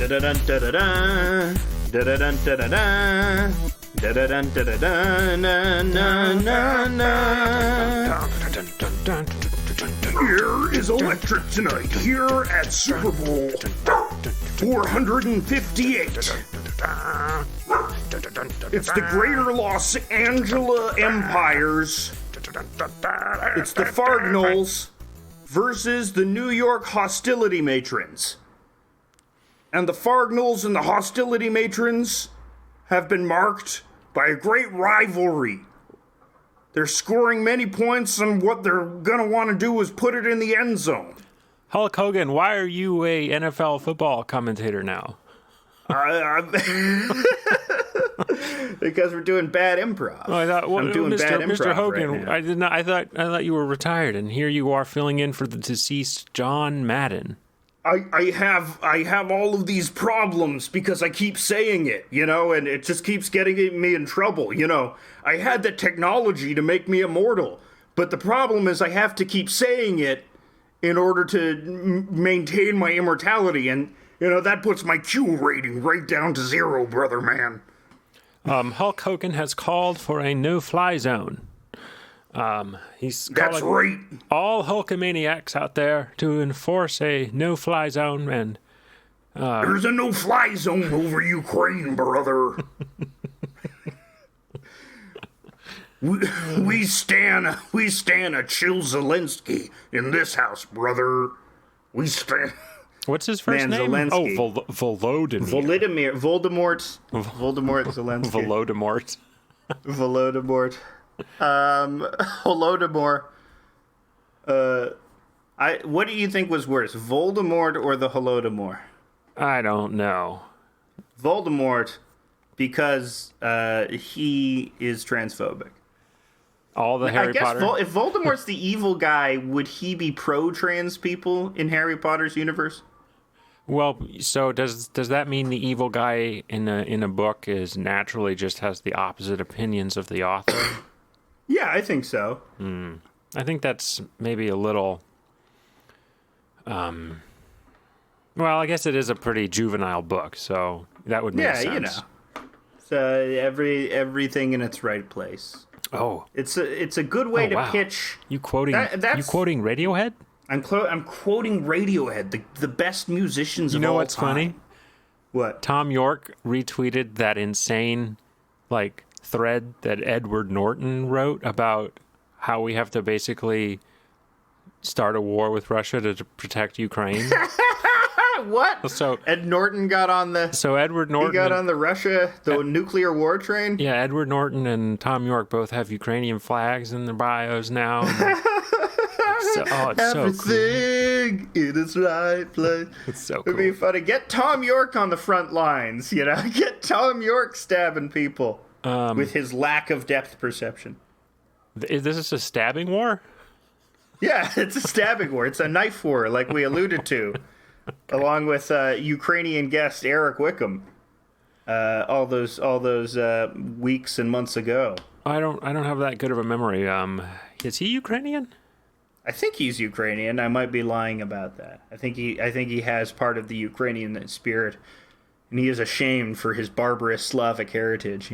Here is electric tonight, here at Super Bowl 458. It's the Greater Los Angeles Empires. It's the Fargnolls versus the New York Hostility Matrons. And the Fargnolls and the Hostility Matrons have been marked by a great rivalry. They're scoring many points, and what they're going to want to do is put it in the end zone. Hulk Hogan, why are you a NFL football commentator now? Because we're doing bad improv. Oh, I thought, I'm doing bad improv Mr. Hogan, right now. I did not. I thought you were retired, and here you are filling in for the deceased John Madden. I have all of these problems because I keep saying it, and it just keeps getting me in trouble, I had the technology to make me immortal, but the problem is I have to keep saying it in order to maintain my immortality, and, that puts my Q rating right down to 0, brother man. Hulk Hogan has called for a no-fly zone. He's That's right. All hulkamaniacs out there to enforce a no-fly zone, and there's a no-fly zone over Ukraine, brother. we stand a chill Zelensky in this house, brother. We stand. What's his first name? Zelensky. Oh, Volodymyr. Voldemort Zelensky. Volodymyr. Holodomor. What do you think was worse, Voldemort or the Holodomor? I don't know. Voldemort, because he is transphobic. All the Harry Potter. If Voldemort's the evil guy, would he be pro-trans people in Harry Potter's universe? Well, so does that mean the evil guy in a book is naturally just has the opposite opinions of the author? Yeah, I think so. I think that's maybe a little. Well, I guess it is a pretty juvenile book, so that would make sense. So everything in its right place. Oh, it's a good way to pitch. You quoting Radiohead? I'm quoting Radiohead, the best musicians of all time. You know what's funny? What? Tom York retweeted that insane, thread that Edward Norton wrote about how we have to basically start a war with Russia to protect Ukraine. What? So Ed Norton got on the. So Edward Norton. He got on the nuclear war train. Yeah, Edward Norton and Tom York both have Ukrainian flags in their bios now. It's so cool. Everything in its right place. It's so cool. It'd be funny. Get Tom York on the front lines. Get Tom York stabbing people with his lack of depth perception. Is this a stabbing war? Yeah, it's a stabbing war. It's a knife war, like we alluded to. Along with Ukrainian guest Eric Wickham, all those weeks and months ago. I don't have that good of a memory. Is he Ukrainian? I think he's Ukrainian. I might be lying about that. I think he has part of the Ukrainian spirit, and he is ashamed for his barbarous Slavic heritage.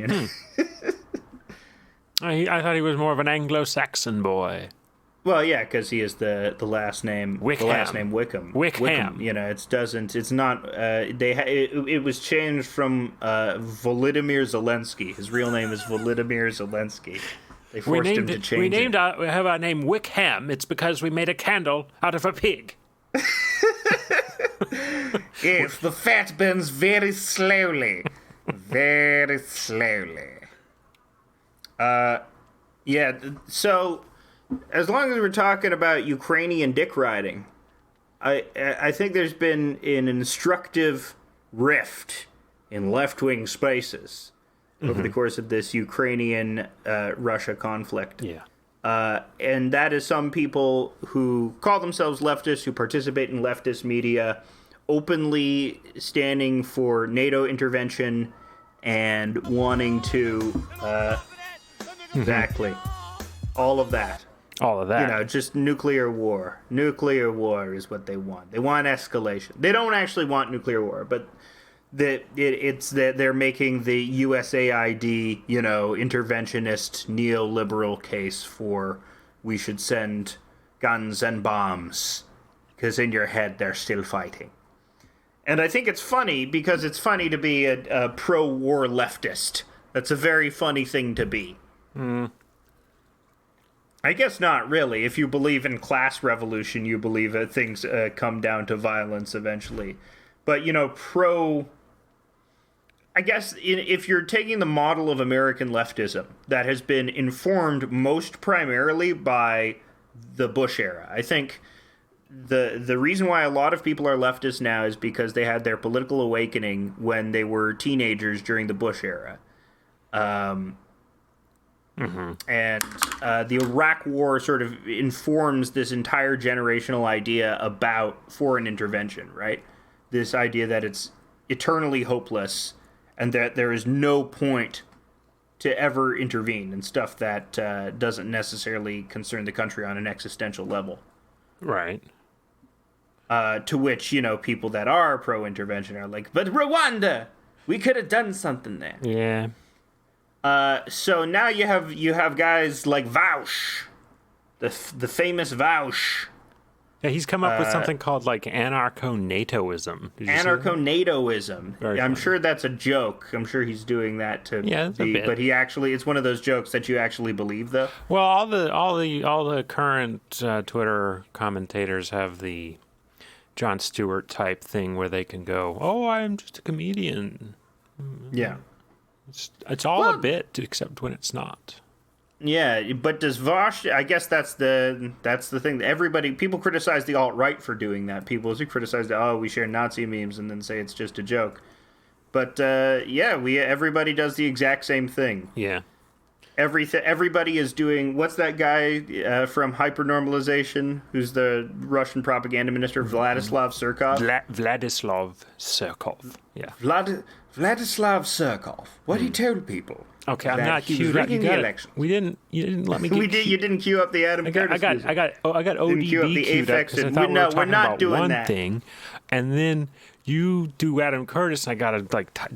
I thought he was more of an Anglo-Saxon boy. Well, yeah, because he is the last name Wickham. The last name Wickham. Wickham. It's not. It was changed from Volodymyr Zelensky. His real name is Volodymyr Zelensky. They forced him to change it. We have our name Wickham. It's because we made a candle out of a pig. Yes, the fat burns very slowly. Very slowly. Yeah, so as long as we're talking about Ukrainian dick riding, I think there's been an instructive rift in left-wing spaces over the course of this Ukrainian-Russia conflict. Yeah. And that is some people who call themselves leftists, who participate in leftist media, openly standing for NATO intervention and wanting to... Exactly. All of that. Just nuclear war. Nuclear war is what they want. They want escalation. They don't actually want nuclear war, but that it's that they're making the USAID, interventionist neoliberal case for we should send guns and bombs because in your head they're still fighting. And I think it's funny because it's funny to be a pro-war leftist. That's a very funny thing to be. I guess not really. If you believe in class revolution, you believe that things come down to violence eventually. But, I guess if you're taking the model of American leftism that has been informed most primarily by the Bush era, I think the reason why a lot of people are leftists now is because they had their political awakening when they were teenagers during the Bush era. And the Iraq War sort of informs this entire generational idea about foreign intervention, right? This idea that it's eternally hopeless and that there is no point to ever intervene in stuff that doesn't necessarily concern the country on an existential level. Right. To which, people that are pro-intervention are like, but Rwanda, we could have done something there. Yeah. So now you have guys like Vaush, the famous Vaush. Yeah, he's come up with something called like anarcho-NATOism. Anarcho-NATOism. I'm sure that's a joke. I'm sure he's doing that to but he actually, it's one of those jokes that you actually believe though. Well, all the current Twitter commentators have the Jon Stewart type thing where they can go, "Oh, I'm just a comedian." Yeah. It's all a bit, except when it's not. Yeah, but does Vosh? I guess that's the thing. People criticize the alt-right for doing that. People criticize we share Nazi memes and then say it's just a joke. But everybody does the exact same thing. Yeah. Everybody is doing. What's that guy from Hypernormalization? Who's the Russian propaganda minister? Vladislav Surkov. Vladislav Surkov. Yeah. Vladislav Surkov. What he told people. Okay, I'm not queued up. You didn't let me. You didn't queue up the Adam Curtis. I got ODB queued up because I thought we were talking about one thing, and then you do Adam Curtis. And I gotta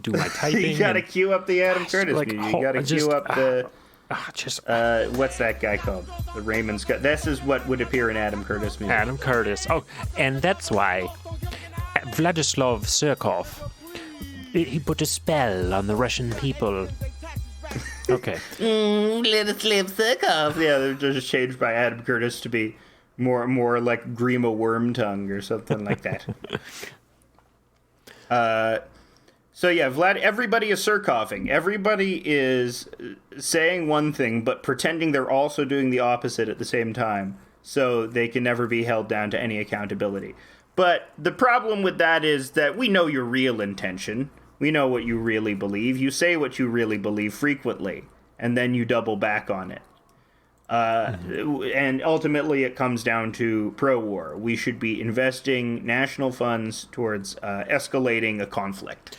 do my typing. You gotta queue up the Adam Curtis. You gotta queue up the. What's that guy called? The Raymond Scott. This is what would appear in Adam Curtis music. Adam Curtis. Oh, and that's why Vladislav Surkov. He put a spell on the Russian people. Okay. Vladislav Surkov. Yeah, they're just changed by Adam Curtis to be more like Grima Wormtongue or something like that. So yeah, everybody is Surkoving. Everybody is saying one thing, but pretending they're also doing the opposite at the same time, so they can never be held down to any accountability. But the problem with that is that we know your real intention. We know what you really believe. You say what you really believe frequently, and then you double back on it. And ultimately it comes down to pro-war. We should be investing national funds towards escalating a conflict.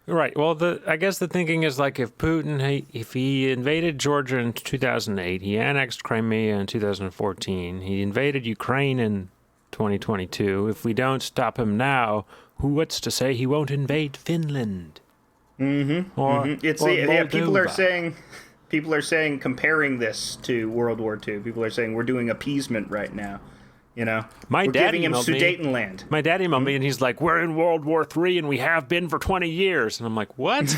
Right. Well, I guess the thinking is like if Putin, if he invaded Georgia in 2008, he annexed Crimea in 2014, he invaded Ukraine in 2022. If we don't stop him now, what's to say he won't invade Finland? People are saying comparing this to World War II. People are saying we're doing appeasement right now. We're giving him Sudetenland. My dad emailed me and he's like, "We're in World War III and we have been for 20 years." And I'm like, "What?"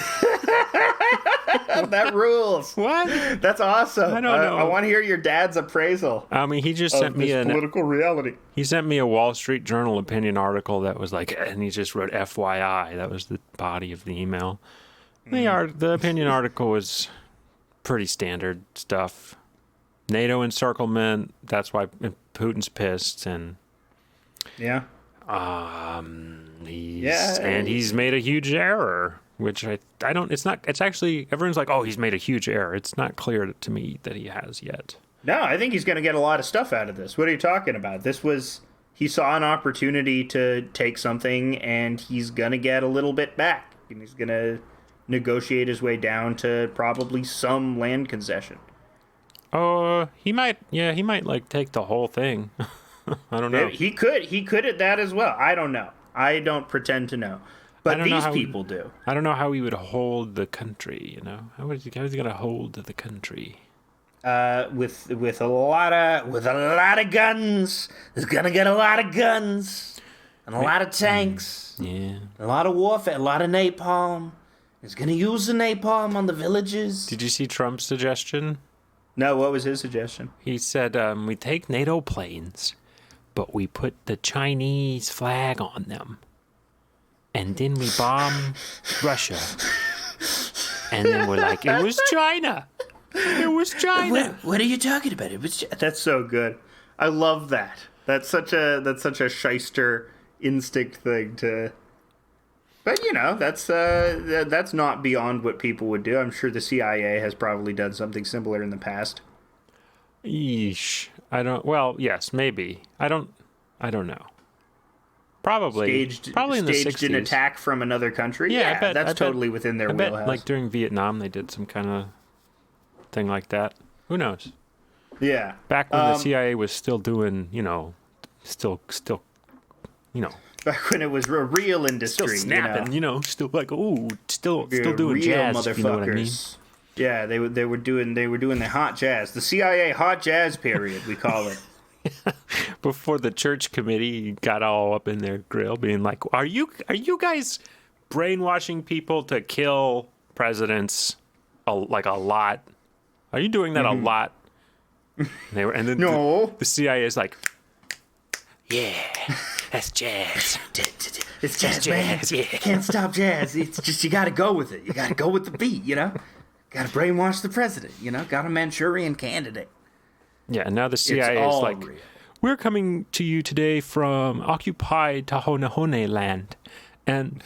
That rules. What? That's awesome. I don't know. I want to hear your dad's appraisal. I mean, he just sent me political reality. He sent me a Wall Street Journal opinion article that was like, and he just wrote FYI. That was the body of the email. The opinion article was pretty standard stuff. NATO encirclement. That's why Putin's pissed, and he's made a huge error, which I don't. It's not. It's actually everyone's like, oh, he's made a huge error. It's not clear to me that he has yet. No, I think he's going to get a lot of stuff out of this. What are you talking about? He saw an opportunity to take something, and he's going to get a little bit back, and he's going to negotiate his way down to probably some land concession. Oh, he might like take the whole thing. I don't know. He could at that as well. I don't know. I don't pretend to know. But these people do. I don't know how he would hold the country, you know? How is he going to hold the country? With a lot of guns. He's gonna get a lot of guns and a lot of tanks. Yeah. A lot of warfare, a lot of napalm. He's gonna use the napalm on the villages. Did you see Trump's suggestion? No, what was his suggestion? He said, we take NATO planes, but we put the Chinese flag on them. And then we bomb Russia. And then we're like, it was China. It was China. What are you talking about? That's so good. I love that. That's such a shyster instinct thing to. But you know, that's not beyond what people would do. I'm sure the CIA has probably done something similar in the past. Yeesh. I don't. Well, yes, maybe. I don't know. Probably. Probably in the 60s. Staged an attack from another country. Yeah, that's totally within their wheelhouse. Bet, like during Vietnam, they did some kind of thing like that. Who knows? Yeah. Back when the CIA was still doing, still, back when it was a real industry, still snapping, still like, still real doing jazz. Motherfuckers. You know what I mean? Yeah, they were doing the hot jazz, the CIA hot jazz period, we call it. Before the church committee got all up in their grill, being like, "Are you guys brainwashing people to kill presidents a lot? Are you doing that a lot?" And then no. The CIA is like, "Yeah, that's jazz. It's jazz, man. Yeah. Can't stop jazz. It's just you got to go with it. You got to go with the beat. Got to brainwash the president. Got a Manchurian candidate." Yeah, and now the CIA is like, real. We're coming to you today from occupied Tahonahone land. And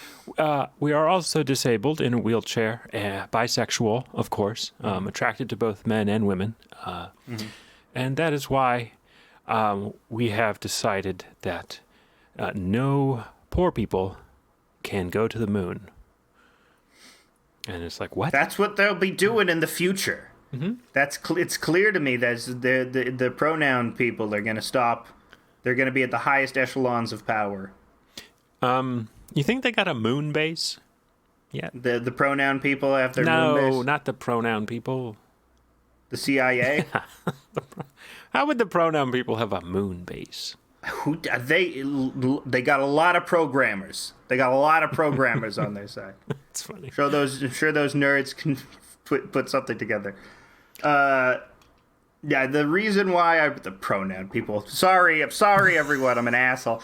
we are also disabled in a wheelchair, bisexual, of course, attracted to both men and women. And that is why we have decided that no poor people can go to the moon. And it's like, what? That's what they'll be doing in the future. Mm-hmm. It's clear to me that the pronoun people are going to stop. They're going to be at the highest echelons of power. You think they got a moon base? Yeah. The pronoun people have their moon base? No, not the pronoun people. The CIA? How would the pronoun people have a moon base? They got a lot of programmers. They got a lot of programmers on their side. That's funny. I'm sure those nerds can put something together. Yeah, the reason why the pronoun people. I'm sorry, everyone. I'm an asshole.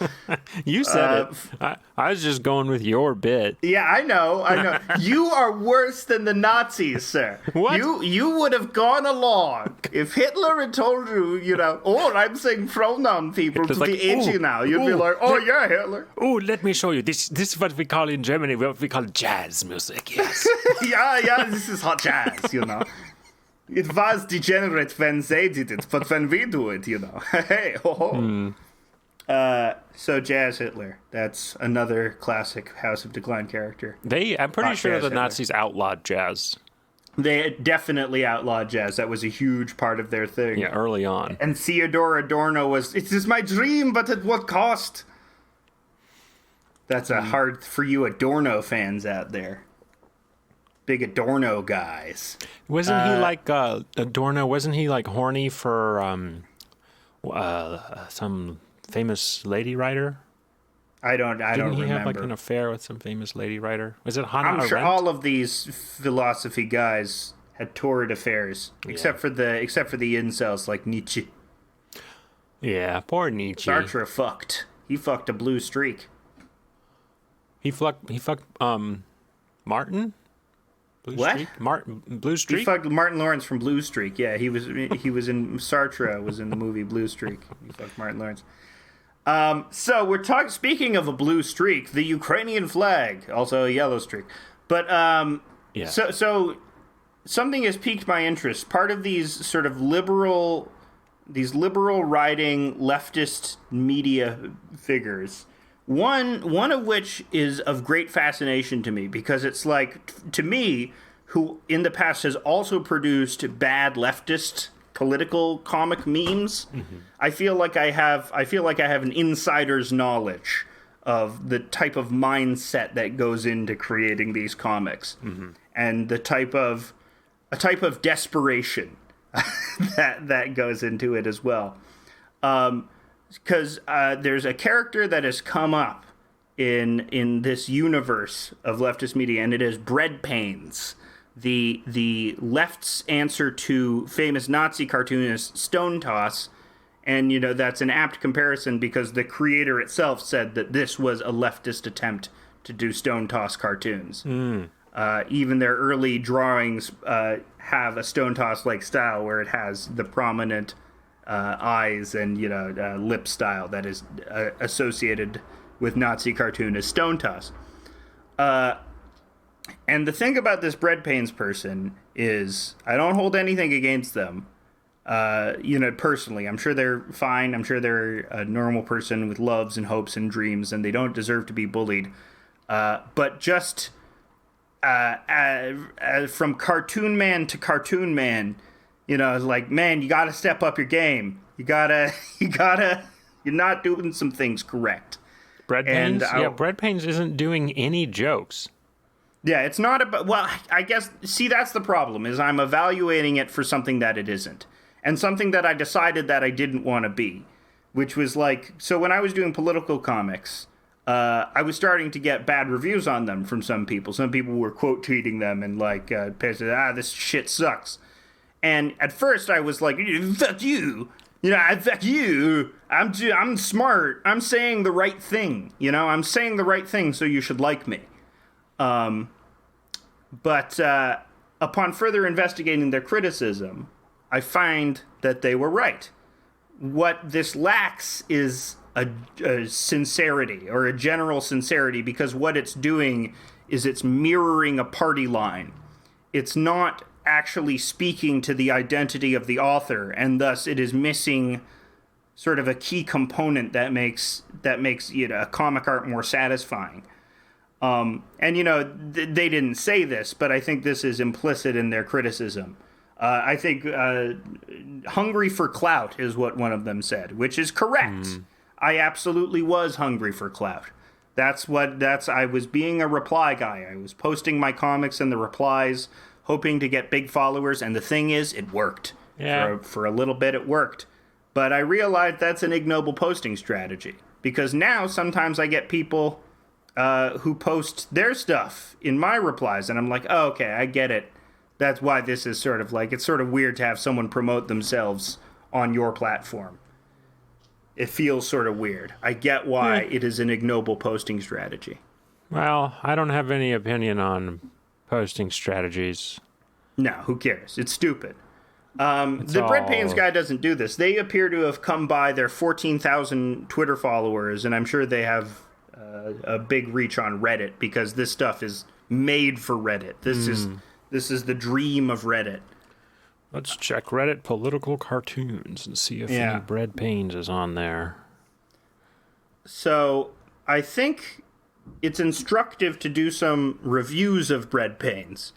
You said it. I was just going with your bit. Yeah, I know. You are worse than the Nazis, sir. What? You would have gone along if Hitler had told you, I'm saying pronoun people to be edgy now. You'd be like, yeah, Hitler. Oh, let me show you. This is what we call in Germany, what we call jazz music. Yes. yeah, this is hot jazz, It was degenerate when they did it, but when we do it, hey, ho ho. So Jazz Hitler, that's another classic House of Decline character. I'm pretty sure the Hitler. Nazis outlawed jazz. They definitely outlawed jazz. That was a huge part of their thing. Yeah, early on. And Theodore Adorno it is my dream, but at what cost? That's a hard for you Adorno fans out there. Big Adorno guys. Wasn't he like Adorno? Wasn't he like horny for some famous lady writer? I don't remember. Didn't he have like an affair with some famous lady writer? Was it Hannah Arendt? I'm sure all of these philosophy guys had torrid affairs, except for the incels like Nietzsche. Yeah, poor Nietzsche. Sartre fucked. He fucked a blue streak. He fucked Martin. Blue Streak? Blue Streak? He fucked Martin Lawrence from Blue Streak. Yeah, he was in Sartre was in the movie Blue Streak. He fucked Martin Lawrence. So we're speaking of a blue streak, the Ukrainian flag, also a yellow streak. But yeah. So something has piqued my interest. Part of these sort of liberal writing leftist media figures. One of which is of great fascination to me because it's like, to me, who in the past has also produced bad leftist political comic memes. Mm-hmm. I feel like I have an insider's knowledge of the type of mindset that goes into creating these comics, and a type of desperation that goes into it as well. Because there's a character that has come up in this universe of leftist media, and it is breadpanes, the left's answer to famous Nazi cartoonist Stone Toss. And, that's an apt comparison because the creator itself said that this was a leftist attempt to do Stone Toss cartoons. Even their early drawings have a Stone Toss-like style where it has the prominent eyes and, lip style that is associated with Nazi cartoonist Stone Toss. And the thing about this breadpanes person is I don't hold anything against them. Personally, I'm sure they're fine. I'm sure they're a normal person with loves and hopes and dreams, and they don't deserve to be bullied. But just from cartoon man to cartoon man, like, man, you got to step up your game. You're not doing some things correct. Breadpanes? Yeah, Breadpanes isn't doing any jokes. Yeah, it's not about, well, I guess, see, that's the problem, is I'm evaluating it for something that it isn't. And something that I decided that I didn't want to be, which was like, so when I was doing political comics, I was starting to get bad reviews on them from some people. Some people were quote tweeting them and like, this shit sucks. And at first I was like, fuck you. Fuck you. I'm smart. I'm saying the right thing. I'm saying the right thing, so you should like me. But upon further investigating their criticism, I find that they were right. What this lacks is a sincerity, or a general sincerity, because what it's doing is it's mirroring a party line. It's not actually speaking to the identity of the author, and thus it is missing sort of a key component that makes a comic art more satisfying. And they didn't say this, but I think this is implicit in their criticism. I think hungry for clout is what one of them said, which is correct. I absolutely was hungry for clout. I was being a reply guy. I was posting my comics in the replies, hoping to get big followers, and the thing is, it worked. Yeah. For a little bit, it worked. But I realized that's an ignoble posting strategy, because now sometimes I get people who post their stuff in my replies, and I'm like, oh, okay, I get it. That's why this is sort of like, it's sort of weird to have someone promote themselves on your platform. It feels sort of weird. I get why it is an ignoble posting strategy. Well, I don't have any opinion posting strategies. No, who cares? It's stupid. The breadpanes guy doesn't do this. They appear to have come by their 14,000 Twitter followers, and I'm sure they have a big reach on Reddit, because this stuff is made for Reddit. This is the dream of Reddit. Let's check Reddit political cartoons and see if any breadpanes is on there. So I think it's instructive to do some reviews of breadpanes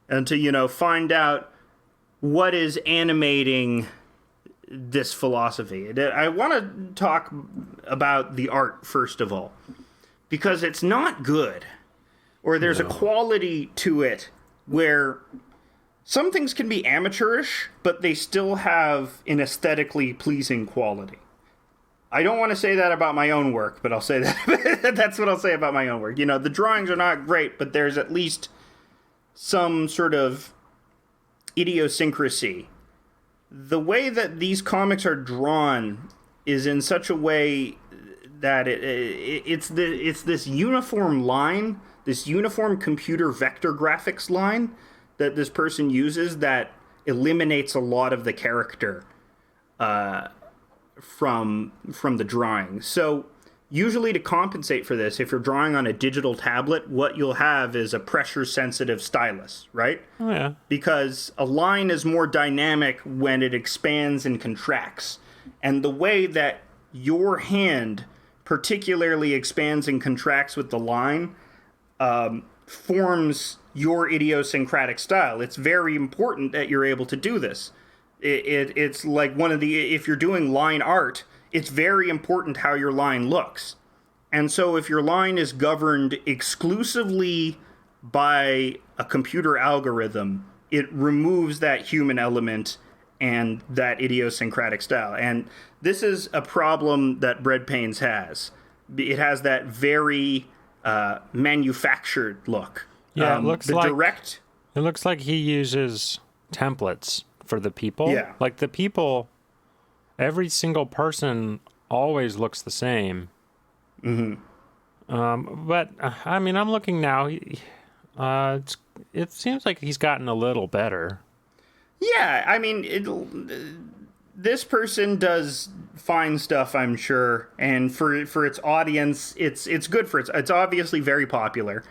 and to, find out what is animating this philosophy. I want to talk about the art, first of all, because it's not good, or there's a quality to it where some things can be amateurish, but they still have an aesthetically pleasing quality. I don't want to say that about my own work, but I'll say that. That's what I'll say about my own work. The drawings are not great, but there's at least some sort of idiosyncrasy. The way that these comics are drawn is in such a way that it's this uniform line, this uniform computer vector graphics line that this person uses that eliminates a lot of the character from the drawing. So usually, to compensate for this, if you're drawing on a digital tablet, what you'll have is a pressure-sensitive stylus, right? Oh, yeah. Because a line is more dynamic when it expands and contracts. And the way that your hand particularly expands and contracts with the line forms your idiosyncratic style. It's very important that you're able to do this. It's like if you're doing line art, it's very important how your line looks. And so if your line is governed exclusively by a computer algorithm, it removes that human element and that idiosyncratic style. And this is a problem that breadpanes has. It has that very manufactured look. Yeah, it looks like he uses templates for the people. Yeah. Like the people, every single person always looks the same. But I mean, I'm looking now. It seems like he's gotten a little better. Yeah, I mean, this person does fine stuff, I'm sure, and for its audience, it's good for it's obviously very popular.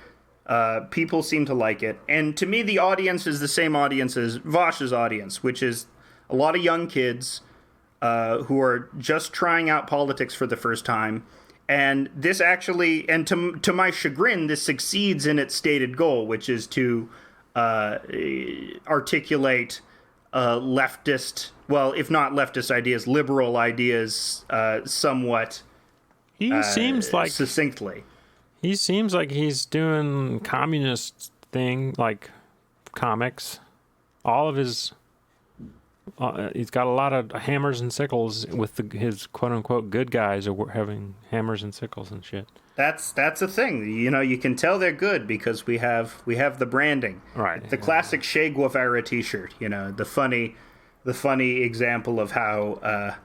People seem to like it, and to me, the audience is the same audience as Vosh's audience, which is a lot of young kids who are just trying out politics for the first time. And this actually, and to my chagrin, this succeeds in its stated goal, which is to articulate leftist, well, if not leftist ideas, liberal ideas somewhat succinctly. He seems like he's doing communist thing, like comics. All of his... he's got a lot of hammers and sickles with his quote-unquote good guys are having hammers and sickles and shit. That's a thing. You know, you can tell they're good because we have the branding. Right. The classic Che Guevara t-shirt, you know, the funny example of how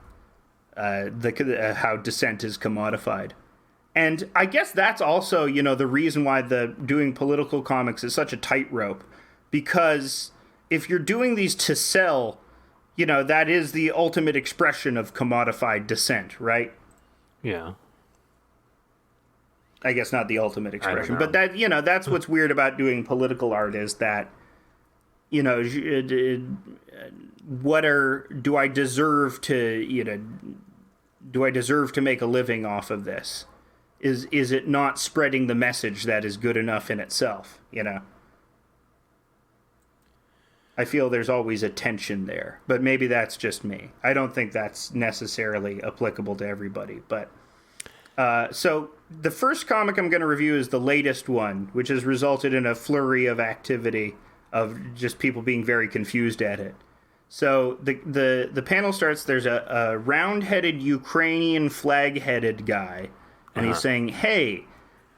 how dissent is commodified. And I guess that's also, you know, the reason why doing political comics is such a tightrope, because if you're doing these to sell, you know, that is the ultimate expression of commodified dissent, right? Yeah. I guess not the ultimate expression, but that, you know, that's what's weird about doing political art is that, you know, do I deserve to make a living off of this? Is it not spreading the message that is good enough in itself, you know? I feel there's always a tension there, but maybe that's just me. I don't think that's necessarily applicable to everybody, but so the first comic I'm going to review is the latest one, which has resulted in a flurry of activity of just people being very confused at it. So the panel starts, there's a round-headed Ukrainian flag-headed guy, and he's saying, hey,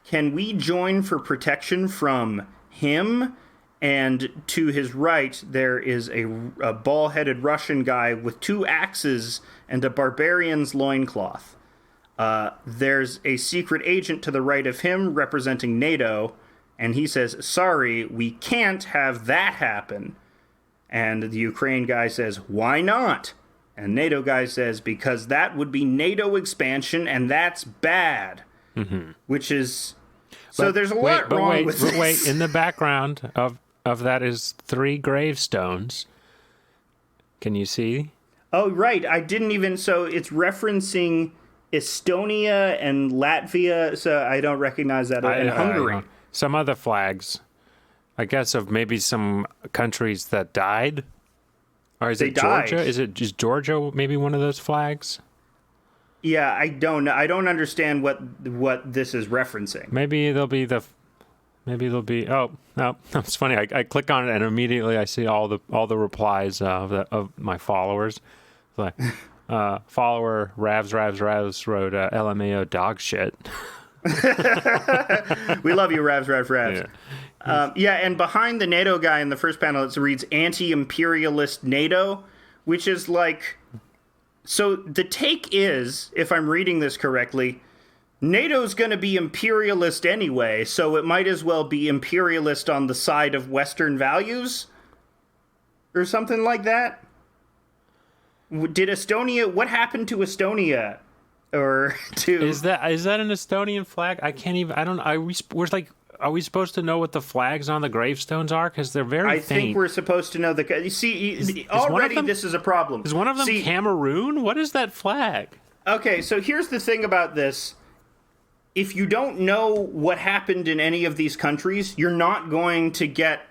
can we join for protection from him? And to his right, there is a ball-headed Russian guy with 2 axes and a barbarian's loincloth. There's a secret agent to the right of him representing NATO, and he says, sorry, we can't have that happen. And the Ukraine guy says, why not? And NATO guy says, because that would be NATO expansion, and that's bad. Mm-hmm. Which is... So there's a lot wrong with this. Wait, in the background of that is 3 gravestones. Can you see? Oh, right. I didn't even... So it's referencing Estonia and Latvia, so I don't recognize that. And Hungary. Some other flags, I guess, of maybe some countries that died. Or is it Georgia? Died. Is it just Georgia, maybe one of those flags? Yeah, I don't understand what this is referencing. Maybe there'll be oh no, it's funny. I click on it and immediately I see all the replies of my followers. Like follower Ravs wrote LMAO dog shit. We love you, Ravs. Yeah. And behind the NATO guy in the first panel, it reads anti-imperialist NATO, which is like... So the take is, if I'm reading this correctly, NATO's going to be imperialist anyway, so it might as well be imperialist on the side of Western values? Or something like that? Did Estonia... What happened to Estonia? Or to... Is that an Estonian flag? I can't even... I don't... Are we supposed to know what the flags on the gravestones are? Because they're very faint. I think we're supposed to know the... See, already this is a problem. Is one of them Cameroon? What is that flag? Okay, so here's the thing about this. If you don't know what happened in any of these countries, you're not going to get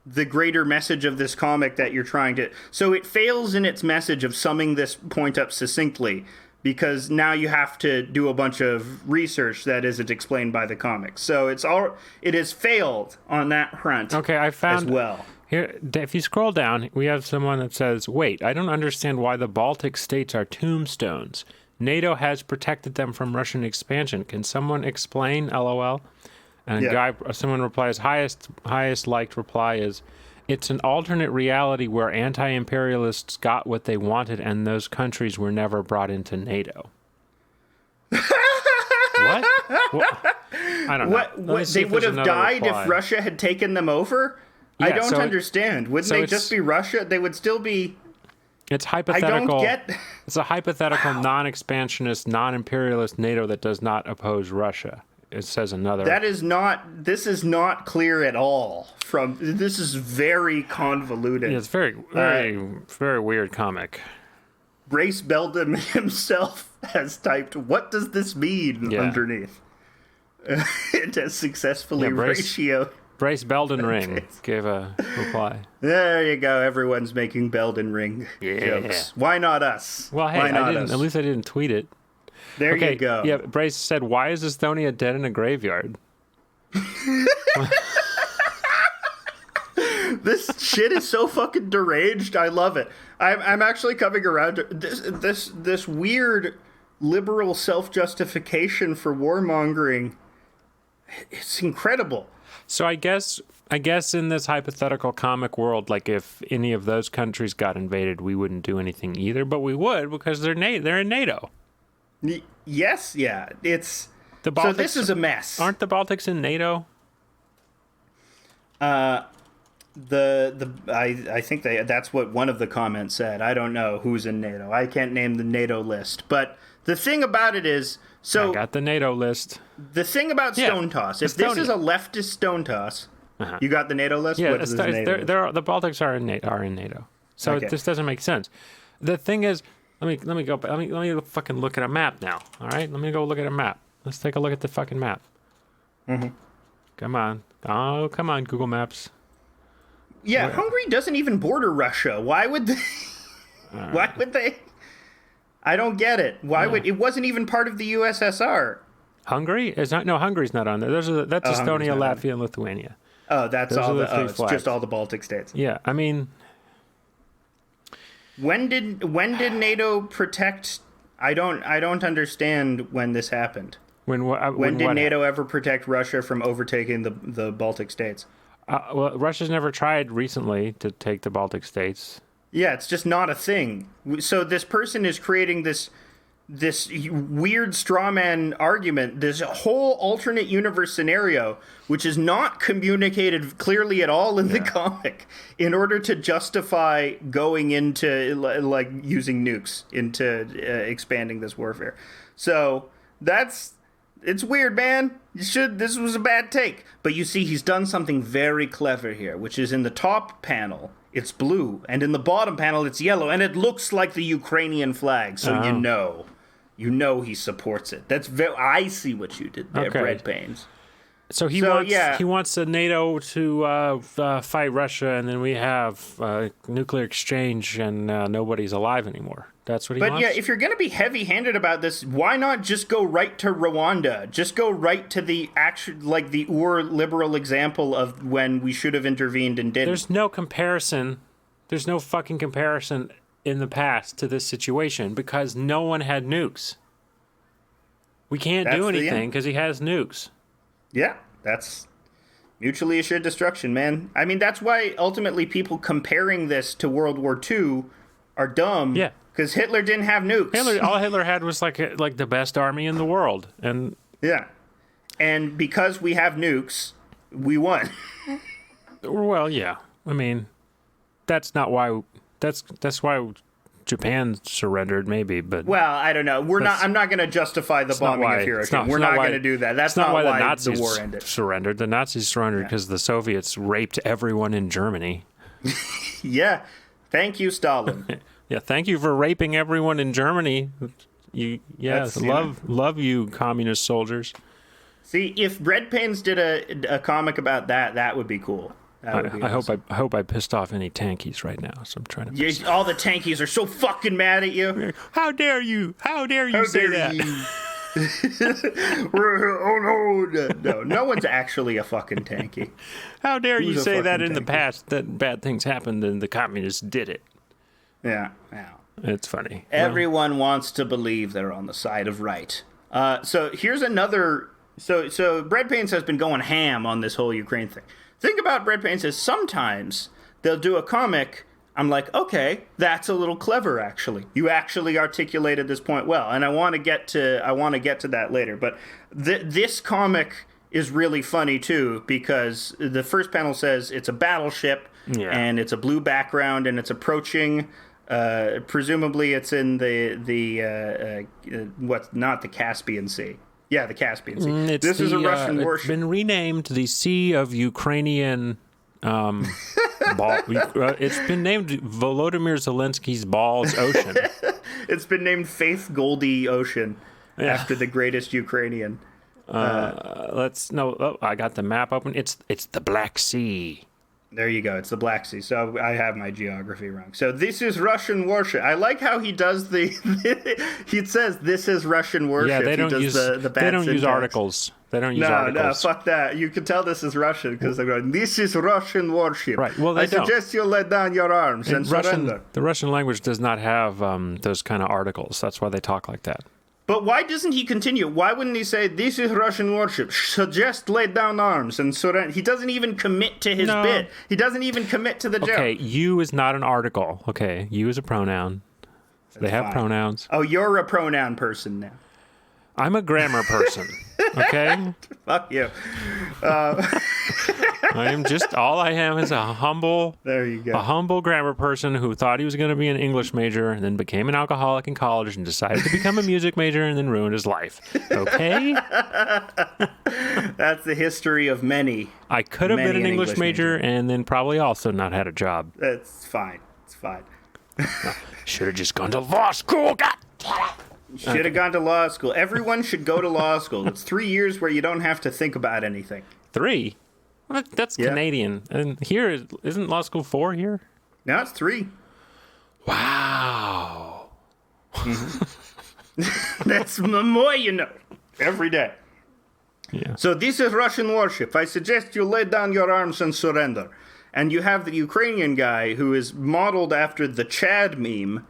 the greater message of this comic that you're trying to... So it fails in its message of summing this point up succinctly, because now you have to do a bunch of research that isn't explained by the comics. So it has failed on that front. Okay, I found as well. Here, if you scroll down, we have someone that says, "Wait, I don't understand why the Baltic states are tombstones. NATO has protected them from Russian expansion. Can someone explain? LOL." And someone replies, highest liked reply is, "It's an alternate reality where anti-imperialists got what they wanted and those countries were never brought into NATO." What? I don't know. What they would have died if Russia had taken them over? Yeah, I don't understand. Wouldn't they just be Russia? They would still be... It's hypothetical. I don't get... It's a hypothetical, non-expansionist, non-imperialist NATO that does not oppose Russia. It says another... This is not clear at all. This is very convoluted. Yeah, it's very, very, very weird comic. Brace Belden himself has typed, "What does this mean?" underneath. It has successfully ratioed. Brace Belden Ring gave a reply. There you go. Everyone's making Belden Ring jokes. Why not us? Well, hey, at least I didn't tweet it. There you go. Yeah, Brace said, "Why is Estonia dead in a graveyard?" This shit is so fucking deranged. I love it. I'm actually coming around to this weird liberal self-justification for warmongering. It's incredible. So I guess in this hypothetical comic world, like if any of those countries got invaded, we wouldn't do anything either, but we would because they're in NATO. Yes, yeah. It's the Baltics, so this is a mess. Aren't the Baltics in NATO? I think that's what one of the comments said. I don't know who's in NATO. I can't name the NATO list. But the thing about it is, so I got the NATO list. The thing about Stone Toss, if this is a leftist Stone Toss, you got the NATO list. Yeah, the Baltics are in NATO. So this doesn't make sense. The thing is, let me go. Let me fucking look at a map now. All right, let me go look at a map. Let's take a look at the fucking map. Mm-hmm. Come on. Oh, come on, Google Maps. Yeah, Hungary doesn't even border Russia. Why would they? Why would they? I don't get it. Why would it? Wasn't even part of the USSR. Hungary is not. No, Hungary's not on there. That's Estonia, Latvia, and Lithuania. Oh, that's all the. It's just all the Baltic states. Yeah, I mean, when did NATO protect? I don't understand when this happened. When did NATO ever protect Russia from overtaking the Baltic states? Well, Russia's never tried recently to take the Baltic states. Yeah, it's just not a thing. So this person is creating this weird straw man argument, this whole alternate universe scenario, which is not communicated clearly at all in the comic, in order to justify going into like using nukes into expanding this warfare. So it's weird, man. This was a bad take. But you see, he's done something very clever here, which is in the top panel, it's blue, and in the bottom panel, it's yellow, and it looks like the Ukrainian flag, so you know he supports it. I see what you did there, breadpanes. So he wants the NATO to fight Russia, and then we have nuclear exchange, and nobody's alive anymore. That's what he wants? But yeah, if you're going to be heavy-handed about this, why not just go right to Rwanda? Just go right to the the liberal example of when we should have intervened and didn't. There's no comparison. There's no fucking comparison in the past to this situation because no one had nukes. We can't do anything because he has nukes. Yeah, that's mutually assured destruction, man. I mean, that's why ultimately people comparing this to World War II are dumb. Yeah. Because Hitler didn't have nukes. All Hitler had was like the best army in the world, and and because we have nukes, we won. Well, yeah. I mean, that's not why. That's why Japan surrendered, maybe. But I don't know. I'm not going to justify the bombing of Hiroshima. We're not going to do that. That's not why the Nazis war ended. Surrendered. The Nazis surrendered because the Soviets raped everyone in Germany. Yeah. Thank you, Stalin. Yeah, thank you for raping everyone in Germany. Love you, communist soldiers. See, if breadpanes did a comic about that, that would be cool. That would be awesome. I hope I pissed off any tankies right now. So I'm trying to. Yeah, all the tankies are so fucking mad at you. How dare you? How dare you say that? Oh no, no one's actually a fucking tanky. How dare you say that in tanky? the past that bad things happened and the communists did it? Yeah. It's funny. Everyone wants to believe they're on the side of right. So here's another. So breadpanes has been going ham on this whole Ukraine thing. Thing about breadpanes is sometimes they'll do a comic. I'm like, okay, that's a little clever, actually. You actually articulated this point well, and I want to get to that later. But this comic is really funny too, because the first panel says it's a battleship, and it's a blue background, and it's approaching. Presumably, it's in the what's not the Caspian Sea. Yeah, the Caspian Sea. This is a Russian warship. It's been renamed the Sea of Ukrainian. It's been named Volodymyr Zelensky's Balls Ocean. It's been named Faith Goldie Ocean after the greatest Ukrainian. I got the map open. It's the Black Sea. There you go. It's the Black Sea. So I have my geography wrong. So this is Russian warship. I like how he does the. He says this is Russian warship. Yeah, they don't use syntax. articles. They don't use articles. No, fuck that. You can tell this is Russian because they're going, this is Russian warship. Right. Well, I suggest you let down your arms and surrender. The Russian language does not have those kind of articles. That's why they talk like that. But why doesn't he continue? Why wouldn't he say, this is Russian warship, suggest lay down arms and surrender? He doesn't even commit to his bit. He doesn't even commit to the joke. Okay, you is not an article. Okay, you is a pronoun. They have pronouns. Oh, you're a pronoun person now. I'm a grammar person. Okay? Fuck you. I am just, all I am is a humble, there you go. A humble grammar person who thought he was going to be an English major and then became an alcoholic in college and decided to become a music major and then ruined his life. Okay? That's the history of many. I could have been an English major and then probably also not had a job. That's fine. It's fine. Should have just gone to law school. God damn it. Should have gone to law school. Everyone should go to law school. It's 3 years where you don't have to think about anything. 3? Well, that's Canadian. And here, isn't law school 4 here? No, it's 3. Wow. Mm-hmm. That's the more you know. Every day. Yeah. So this is Russian warship. I suggest you lay down your arms and surrender. And you have the Ukrainian guy who is modeled after the Chad meme,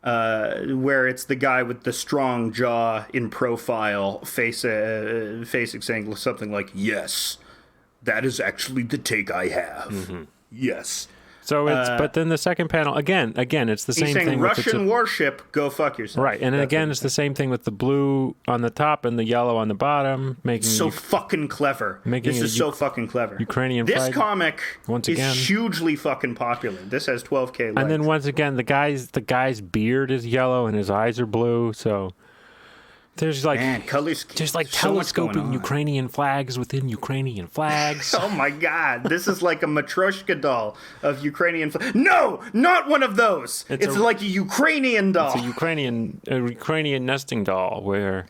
where it's the guy with the strong jaw in profile, facing saying something like, yes, that is actually the take I have. Mm-hmm. Yes. So it's, but then the second panel, again, it's the same thing. He's saying, thing. Russian warship, go fuck yourself. Right, and then again, it's the same thing with the blue on the top and the yellow on the bottom, making so fucking clever. This is so fucking clever. Ukrainian This flag, comic once is again hugely fucking popular. This has 12K likes. And then once again, the guy's beard is yellow and his eyes are blue, so there's like there's like so telescoping Ukrainian flags within Ukrainian flags. Oh my god, this is like a Matryoshka doll of Ukrainian flags. No, not one of those. It's like a Ukrainian doll. It's a Ukrainian nesting doll where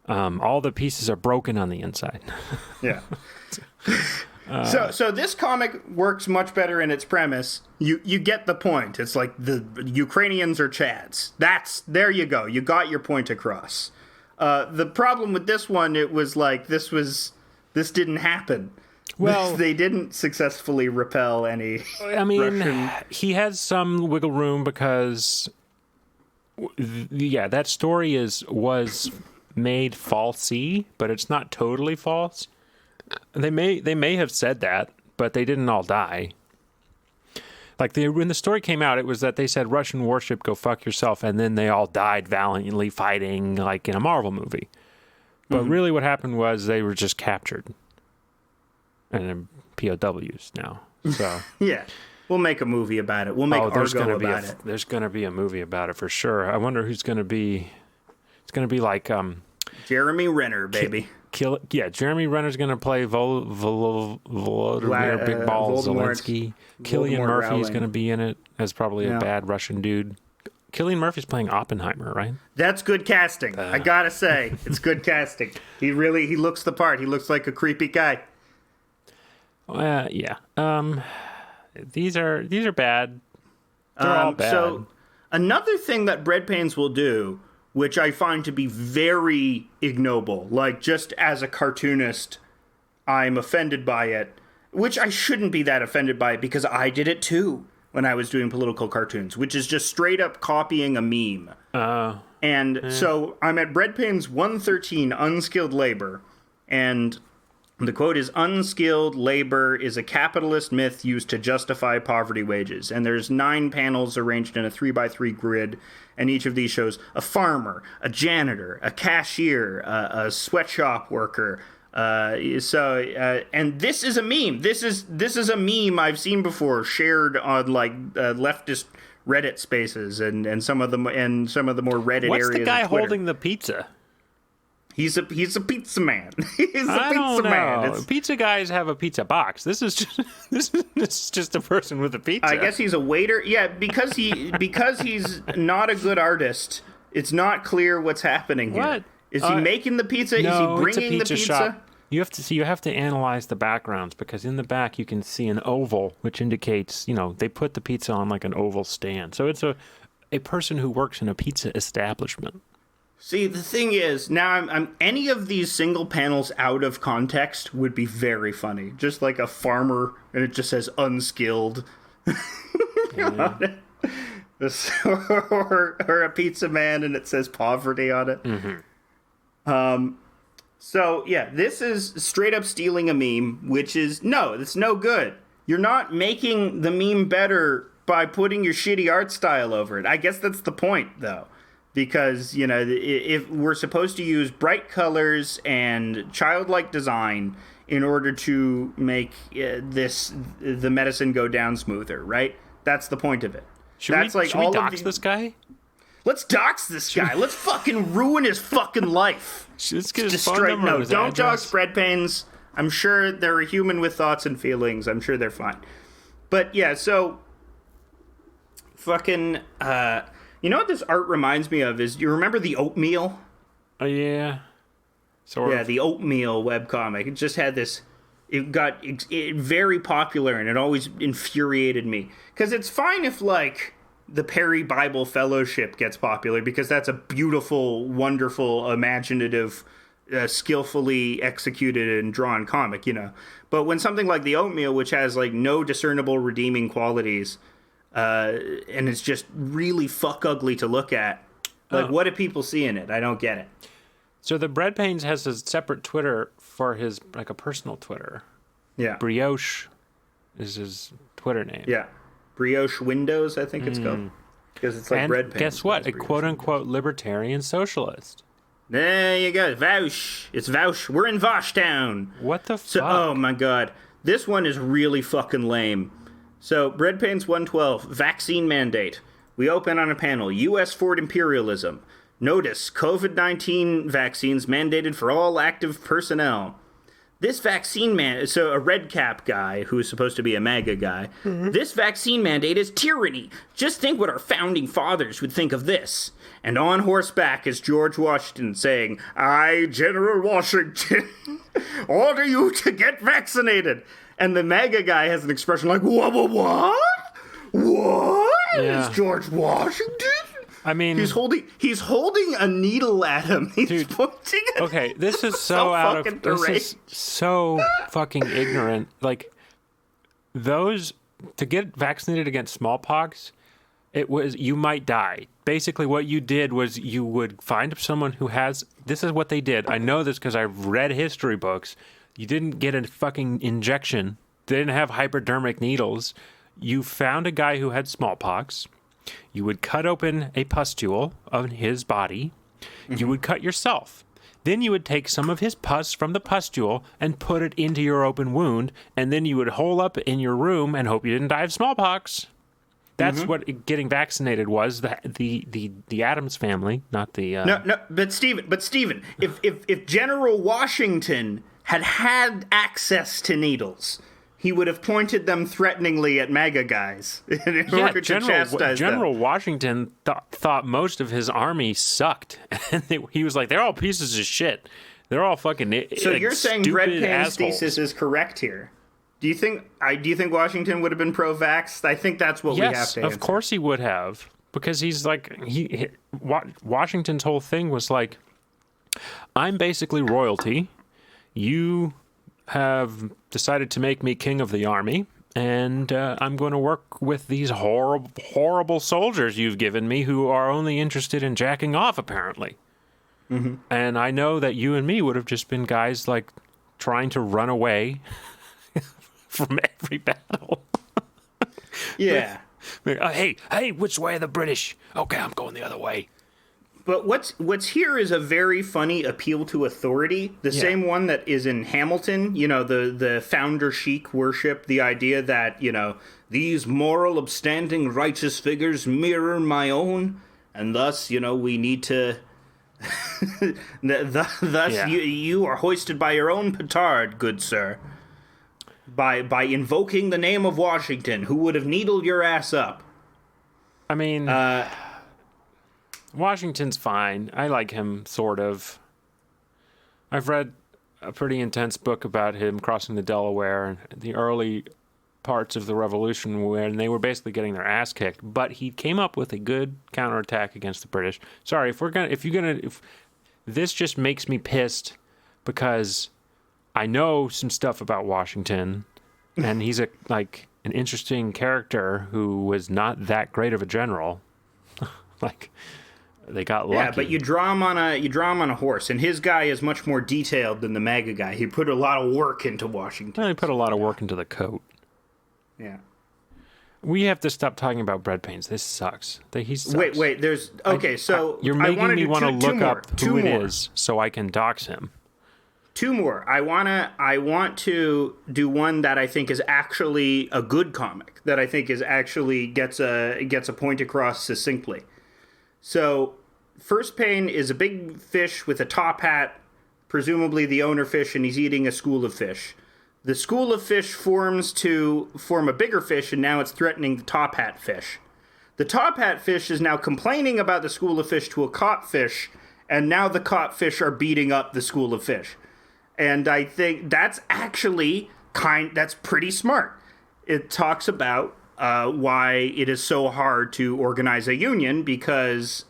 all the pieces are broken on the inside. Yeah. So this comic works much better in its premise. You get the point. It's like the Ukrainians are Chads. There you go. You got your point across. The problem with this one, it was like this didn't happen. Well, they didn't successfully repel any. I mean, Russian... he has some wiggle room because, that story was made falsy, but it's not totally false. They may have said that, but they didn't all die. Like when the story came out, it was that they said Russian warship, go fuck yourself, and then they all died valiantly fighting like in a Marvel movie. But really, what happened was they were just captured and POWs now. So yeah, we'll make a movie about it. We'll make Argo about it. There's going to be a movie about it for sure. I wonder who's going to be. It's going to be like Jeremy Renner, baby. Jeremy Renner's going to play Volodymyr Big Balls Zelensky. Cillian Murphy's going to be in it as probably a bad Russian dude. Cillian Murphy's playing Oppenheimer, right? That's good casting. I gotta say, it's good casting. He looks the part. He looks like a creepy guy. Yeah. These are bad. They're all bad. So another thing that breadpanes will do, which I find to be very ignoble, like just as a cartoonist, I'm offended by it, which I shouldn't be that offended by it because I did it too when I was doing political cartoons, which is just straight up copying a meme. So I'm at breadpanes 113, unskilled labor, and the quote is, unskilled labor is a capitalist myth used to justify poverty wages. And there's 9 panels arranged in a 3x3 grid, and each of these shows a farmer, a janitor, a cashier, a sweatshop worker. And this is a meme. This is a meme I've seen before, shared on leftist Reddit spaces and some of the more Reddit What's areas. What's the guy of Twitter. holding the pizza? He's a pizza man. I don't know. Pizza guys have a pizza box. This is just a person with a pizza. I guess he's a waiter. Yeah, because he's not a good artist. It's not clear what's happening here. What? Is he making the pizza? No, is he bringing it's a pizza the pizza? shop. You have to analyze the backgrounds, because in the back you can see an oval, which indicates, they put the pizza on like an oval stand. So it's a person who works in a pizza establishment. See, the thing is, now I'm any of these single panels out of context would be very funny. Just like a farmer, and it just says unskilled. Yeah. or a pizza man, and it says poverty on it. Mm-hmm. So, yeah, this is straight up stealing a meme, which is, it's no good. You're not making the meme better by putting your shitty art style over it. I guess that's the point, though. Because, if we're supposed to use bright colors and childlike design in order to make the medicine go down smoother, right? That's the point of it. Should we dox this guy? Let's dox this guy. Let's fucking ruin his fucking life. Let's get his phone number. No, don't dox breadpanes. I'm sure they're a human with thoughts and feelings. I'm sure they're fine. But yeah, so fucking you know what this art reminds me of is, do you remember the Oatmeal? Oh yeah. Sort of. The Oatmeal webcomic. It just had this, it got very popular, and it always infuriated me. Because it's fine if, the Perry Bible Fellowship gets popular, because that's a beautiful, wonderful, imaginative, skillfully executed and drawn comic, But when something like the Oatmeal, which has, no discernible redeeming qualities, and it's just really fuck ugly to look at, what do people see in it? I don't get it. So the breadpanes has a separate Twitter for his, a personal Twitter. Yeah. Brioche is his Twitter name. Yeah. Brioche Windows, I think it's called. Because it's like breadpanes. Guess what? A quote-unquote libertarian socialist. There you go. Vaush. It's Vaush. We're in Vaushtown. What the fuck? Oh, my God. This one is really fucking lame. So, breadpanes 112, vaccine mandate. We open on a panel, U.S. Ford imperialism. Notice, COVID-19 vaccines mandated for all active personnel. This vaccine so a red cap guy who's supposed to be a MAGA guy, This vaccine mandate is tyranny. Just think what our founding fathers would think of this. And on horseback is George Washington saying, I, General Washington, order you to get vaccinated. And the MAGA guy has an expression like, what? What? Yeah. Is George Washington? I mean, he's holding a needle at him. He's pointing at him. Okay, this is so out of this is so fucking ignorant. Those to get vaccinated against smallpox, it was you might die. Basically, what you did was you would find someone who has. This is what they did. I know this because I've read history books. You didn't get a fucking injection. They didn't have hypodermic needles. You found a guy who had smallpox. You would cut open a pustule of his body. Mm-hmm. You would cut yourself. Then you would take some of his pus from the pustule and put it into your open wound, and then you would hole up in your room and hope you didn't die of smallpox. That's what getting vaccinated was. The Addams family, not the No, but Stephen, if General Washington had access to needles, he would have pointed them threateningly at MAGA guys in order to chastise them. General Washington thought most of his army sucked. And he was like, they're all pieces of shit. They're all fucking So you're saying stupid breadpane's assholes. thesis is correct here? Do you think Washington would have been pro-vax? I think that's what we have to answer. Yes, of course he would have, because he's like Washington's whole thing was like, I'm basically royalty. You have decided to make me king of the army, and I'm going to work with these horrible soldiers you've given me who are only interested in jacking off, apparently. Mm-hmm. And I know that you and me would have just been guys like trying to run away from every battle. Yeah. Hey, which way are the British? Okay, I'm going the other way. But what's here is a very funny appeal to authority. The same one that is in Hamilton, the founder chic worship, the idea that, these moral, upstanding, righteous figures mirror my own, and thus, we need to... you are hoisted by your own petard, good sir. By invoking the name of Washington, who would have needled your ass up. I mean... Washington's fine. I like him, sort of. I've read a pretty intense book about him crossing the Delaware and the early parts of the Revolution when they were basically getting their ass kicked. But he came up with a good counterattack against the British. Sorry, if this just makes me pissed because I know some stuff about Washington, and he's an interesting character who was not that great of a general. They got lucky. Yeah, but you draw him on a horse, and his guy is much more detailed than the MAGA guy. He put a lot of work into Washington. Well, he put a lot of work into the coat. Yeah. We have to stop talking about breadpanes. This sucks. He sucks. Wait. You're making me want to look up who it is so I can dox him. Two more. I want to do one that I think is actually a good comic, that I think is actually gets a point across succinctly. So, First Pane is a big fish with a top hat, presumably the owner fish, and he's eating a school of fish. The school of fish forms to form a bigger fish, and now it's threatening the top hat fish. The top hat fish is now complaining about the school of fish to a caught fish, and now the caught fish are beating up the school of fish. And I think that's actually that's pretty smart. It talks about why it is so hard to organize a union because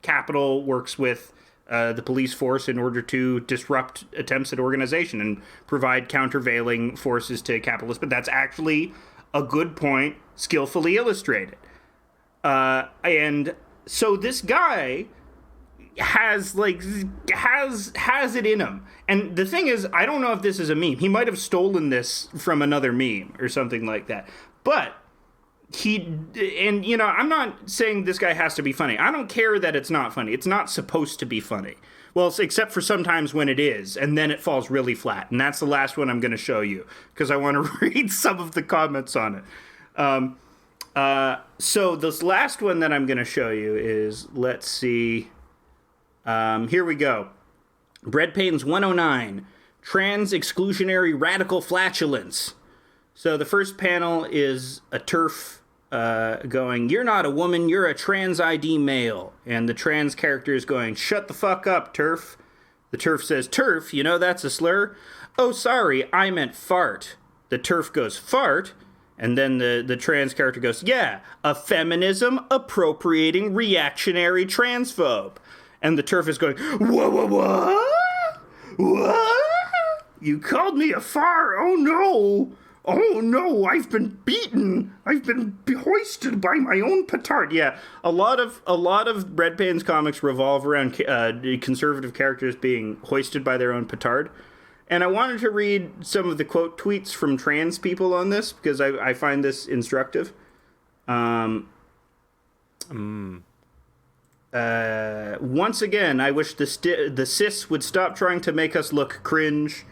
capital works with the police force in order to disrupt attempts at organization and provide countervailing forces to capitalists. But that's actually a good point, skillfully illustrated. And so this guy has it in him. And the thing is, I don't know if this is a meme. He might have stolen this from another meme or something like that. But I'm not saying this guy has to be funny. I don't care that it's not funny. It's not supposed to be funny. Well, except for sometimes when it is, and then it falls really flat. And that's the last one I'm going to show you, because I want to read some of the comments on it. So this last one that I'm going to show you is, let's see. Here we go. Breadpanes 109, trans exclusionary radical flatulence. So the first panel is a TERF going, "You're not a woman, you're a trans ID male." And the trans character is going, "Shut the fuck up, TERF." The TERF says, "TERF, that's a slur?" "Oh, sorry, I meant fart." The TERF goes, "Fart?" And then the trans character goes, "Yeah, a feminism appropriating reactionary transphobe." And the TERF is going, What? You called me a fart? Oh no! Oh no, I've been beaten. I've been hoisted by my own petard. Yeah, a lot of Breadpanes comics revolve around conservative characters being hoisted by their own petard. And I wanted to read some of the quote tweets from trans people on this because I find this instructive. Once again, I wish the cis would stop trying to make us look cringe.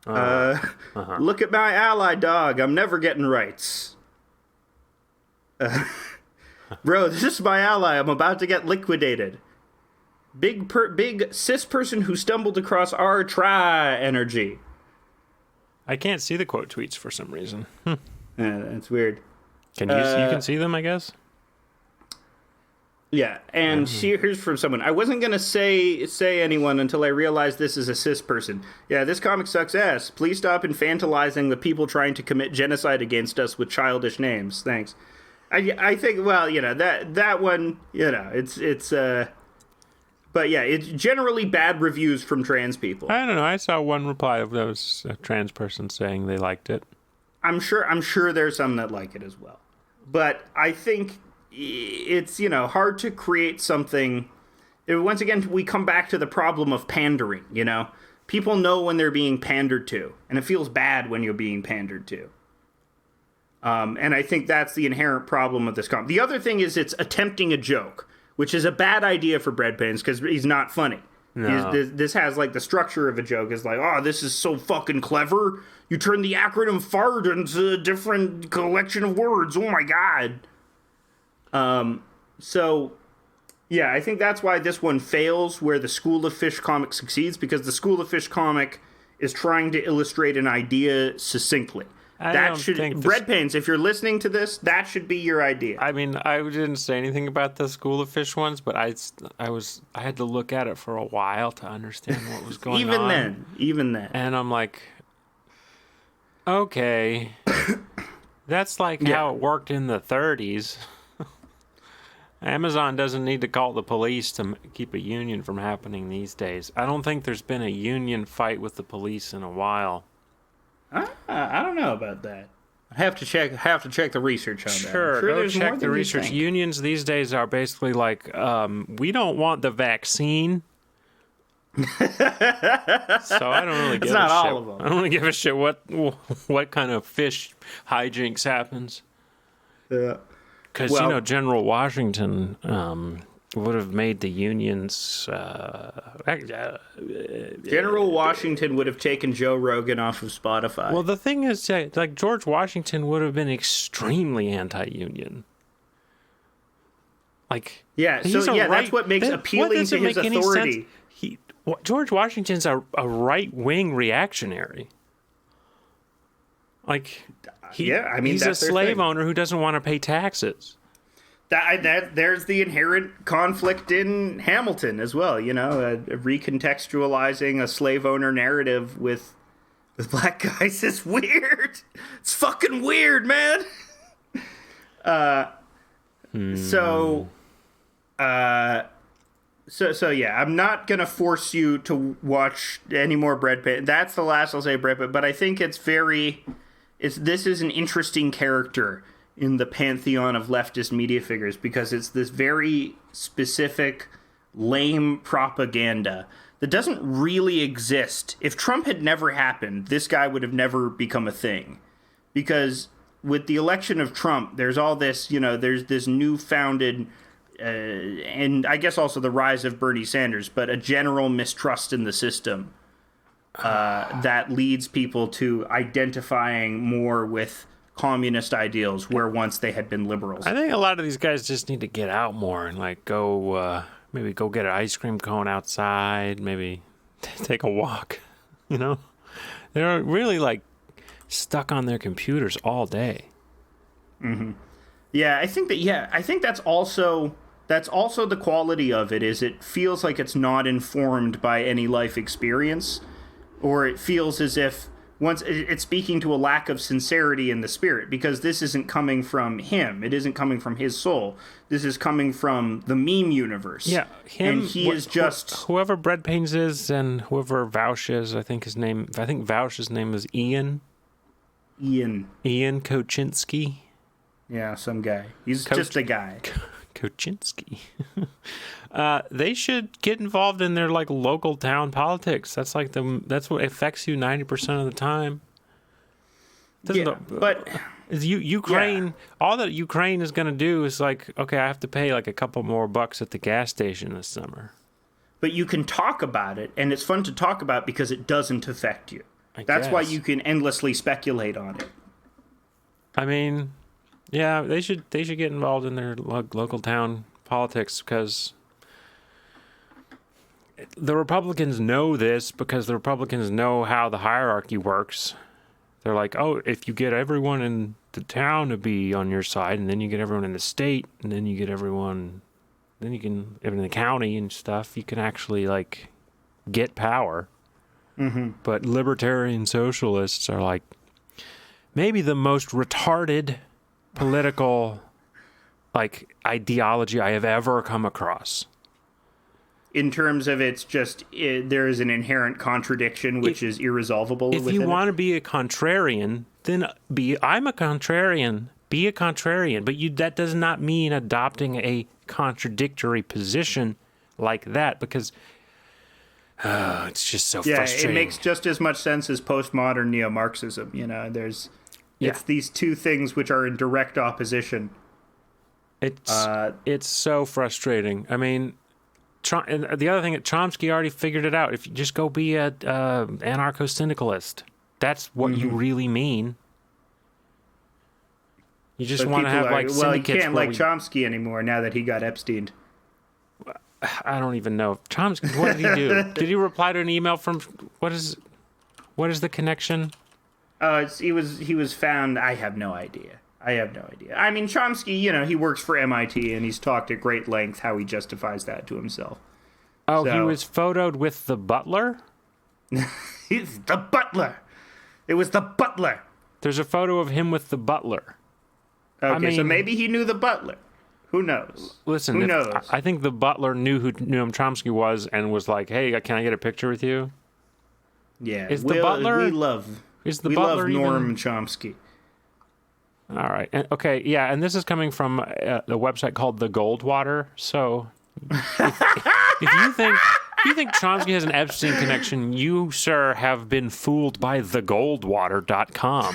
Look at my ally dog. I'm never getting rights. Bro, this is my ally. I'm about to get liquidated. Big cis person who stumbled across our energy. I can't see the quote tweets for some reason. Yeah, that's weird. Can you can see them, I guess? Yeah, and here's from someone. I wasn't gonna say anyone until I realized this is a cis person. Yeah, this comic sucks ass. Please stop infantilizing the people trying to commit genocide against us with childish names. Thanks. I think, well, that one, it's but yeah, it's generally bad reviews from trans people. I don't know. I saw one reply of those trans person saying they liked it. I'm sure there's some that like it as well. But I think it's, hard to create something. Once again, we come back to the problem of pandering, People know when they're being pandered to, and it feels bad when you're being pandered to. And I think that's the inherent problem of this comic. The other thing is it's attempting a joke, which is a bad idea for breadpanes because he's not funny. No. This has like the structure of a joke. It's like, oh, this is so fucking clever. You turn the acronym FART into a different collection of words. Oh my god. So, yeah, I think that's why this one fails where the School of Fish comic succeeds, because the School of Fish comic is trying to illustrate an idea succinctly. Breadpanes, if you're listening to this, that should be your idea. I mean, I didn't say anything about the School of Fish ones, but I had to look at it for a while to understand what was going on. Even then. And I'm like, okay, that's like how it worked in the 30s. Amazon doesn't need to call the police to keep a union from happening these days. I don't think there's been a union fight with the police in a while. I don't know about that. I have to check the research on that. Sure, go check the research. Unions these days are basically like, we don't want the vaccine. So I don't really give a shit. It's not all of them. I don't really give a shit what kind of fish hijinks happens. Yeah. Because, General Washington would have made the unions... General Washington would have taken Joe Rogan off of Spotify. Well, the thing is, like, George Washington would have been extremely anti-union. Like, that's what makes appealing to his authority. George Washington's a right-wing reactionary. Like... he's a slave owner who doesn't want to pay taxes. There's the inherent conflict in Hamilton as well, recontextualizing a slave owner narrative with black guys is weird. It's fucking weird, man. So yeah, I'm not gonna force you to watch any more Breadpan. That's the last I'll say Breadpan, but I think this is an interesting character in the pantheon of leftist media figures because it's this very specific, lame propaganda that doesn't really exist. If Trump had never happened, this guy would have never become a thing. Because with the election of Trump, there's all this, there's this newfounded, and I guess also the rise of Bernie Sanders, but a general mistrust in the system. That leads people to identifying more with communist ideals where once they had been liberals. I think a lot of these guys just need to get out more and like maybe go get an ice cream cone outside, maybe take a walk, They're really like stuck on their computers all day. Mm-hmm. Yeah, I think that's also the quality of it is it feels like it's not informed by any life experience. Or it feels as if once it's speaking to a lack of sincerity in the spirit, because this isn't coming from him. It isn't coming from his soul. This is coming from the meme universe. Yeah, him. And he is just whoever Breadpanes is, and whoever Vaush is. I think Vaush's name is Ian. Ian Koczynski. Yeah, some guy. He's just a guy. Koczynski. They should get involved in their like local town politics. That's what affects you 90% of the time. But Ukraine, all that Ukraine is going to do is like, okay, I have to pay like a couple more bucks at the gas station this summer. But you can talk about it, and it's fun to talk about because it doesn't affect you. That's why you can endlessly speculate on it. I mean, yeah, they should get involved in their local town politics because the Republicans know this, because the Republicans know how the hierarchy works. They're like, oh, if you get everyone in the town to be on your side, and then you get everyone in the state, and then you get everyone then you can, in the county and stuff, you can actually, like, get power. Mm-hmm. But libertarian socialists are, like, maybe the most retarded political, like, ideology I have ever come across. In terms of it's just, there is an inherent contradiction which is irresolvable. If you want to be a contrarian, then I'm a contrarian. Be a contrarian. But that does not mean adopting a contradictory position like that, because it's just so frustrating. It makes just as much sense as postmodern neo-Marxism. You know, it's these two things which are in direct opposition. It's so frustrating. I mean, and the other thing, Chomsky already figured it out. If you just go be a anarcho-syndicalist, that's what you really mean. You just want to have like syndicates. Well, you can't like Chomsky anymore now that he got Epsteined. I don't even know. Chomsky, what did he do? Did he reply to an email from what is the connection? He was found. I have no idea. I mean, Chomsky, you know, he works for MIT, and he's talked at great length how he justifies that to himself. Oh, so, he was photoed with the butler? He's the butler. It was the butler. There's a photo of him with the butler. Okay, so maybe he knew the butler. Who knows? Listen, who knows? I think the butler knew who Noam Chomsky was and was like, hey, can I get a picture with you? Yeah. The butler? We love Noam Chomsky. All right. Okay. Yeah. And this is coming from a website called The Goldwater. So if you think Chomsky has an Epstein connection, you, sir, have been fooled by thegoldwater.com.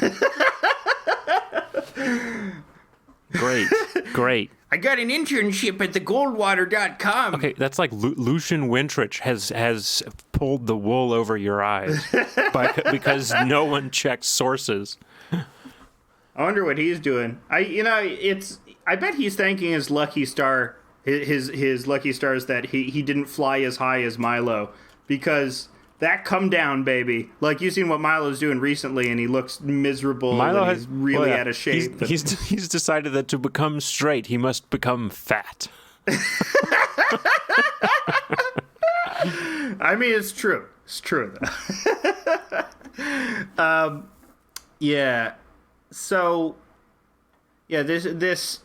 Great. I got an internship at thegoldwater.com. Okay, that's like Lucian Wintrich has pulled the wool over your eyes because no one checks sources. I wonder what he's doing. I bet he's thanking his lucky star, his lucky stars that he didn't fly as high as Milo, because that come down, baby. Like, you've seen what Milo's doing recently, and he looks miserable. Milo he's really out of shape. He's decided that to become straight, he must become fat. I mean, it's true. It's true, though. Yeah. So, yeah, this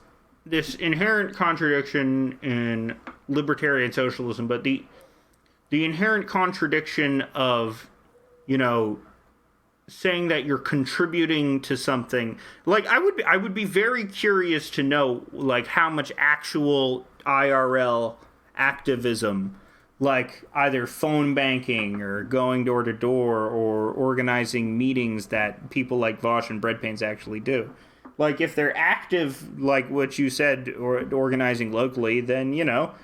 inherent contradiction in libertarian socialism, but the inherent contradiction of, you know, saying that you're contributing to something. Like, I would be very curious to know, like, how much actual IRL activism, like either phone banking or going door to door or organizing meetings that people like Vosh and breadpanes actually do. Like, if they're active, like what you said, or organizing locally, then, you know,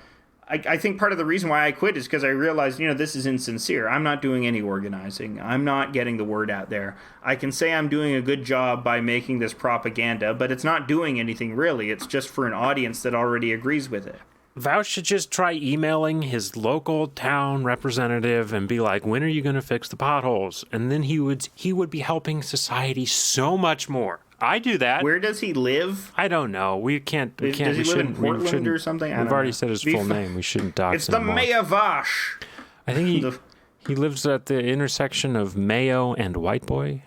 I think part of the reason why I quit is because I realized, you know, this is insincere. I'm not doing any organizing. I'm not getting the word out there. I can say I'm doing a good job by making this propaganda, but it's not doing anything really. It's just for an audience that already agrees with it. Vouch should just try emailing his local town representative and be like, when are you going to fix the potholes? And then he would be helping society so much more. I do that. Where does he live? I don't know. We can't. Does he live in Portland or something? We've already said his full name. We shouldn't dox him. It's the Mayor Vosh. I think he lives at the intersection of Mayo and White Boy.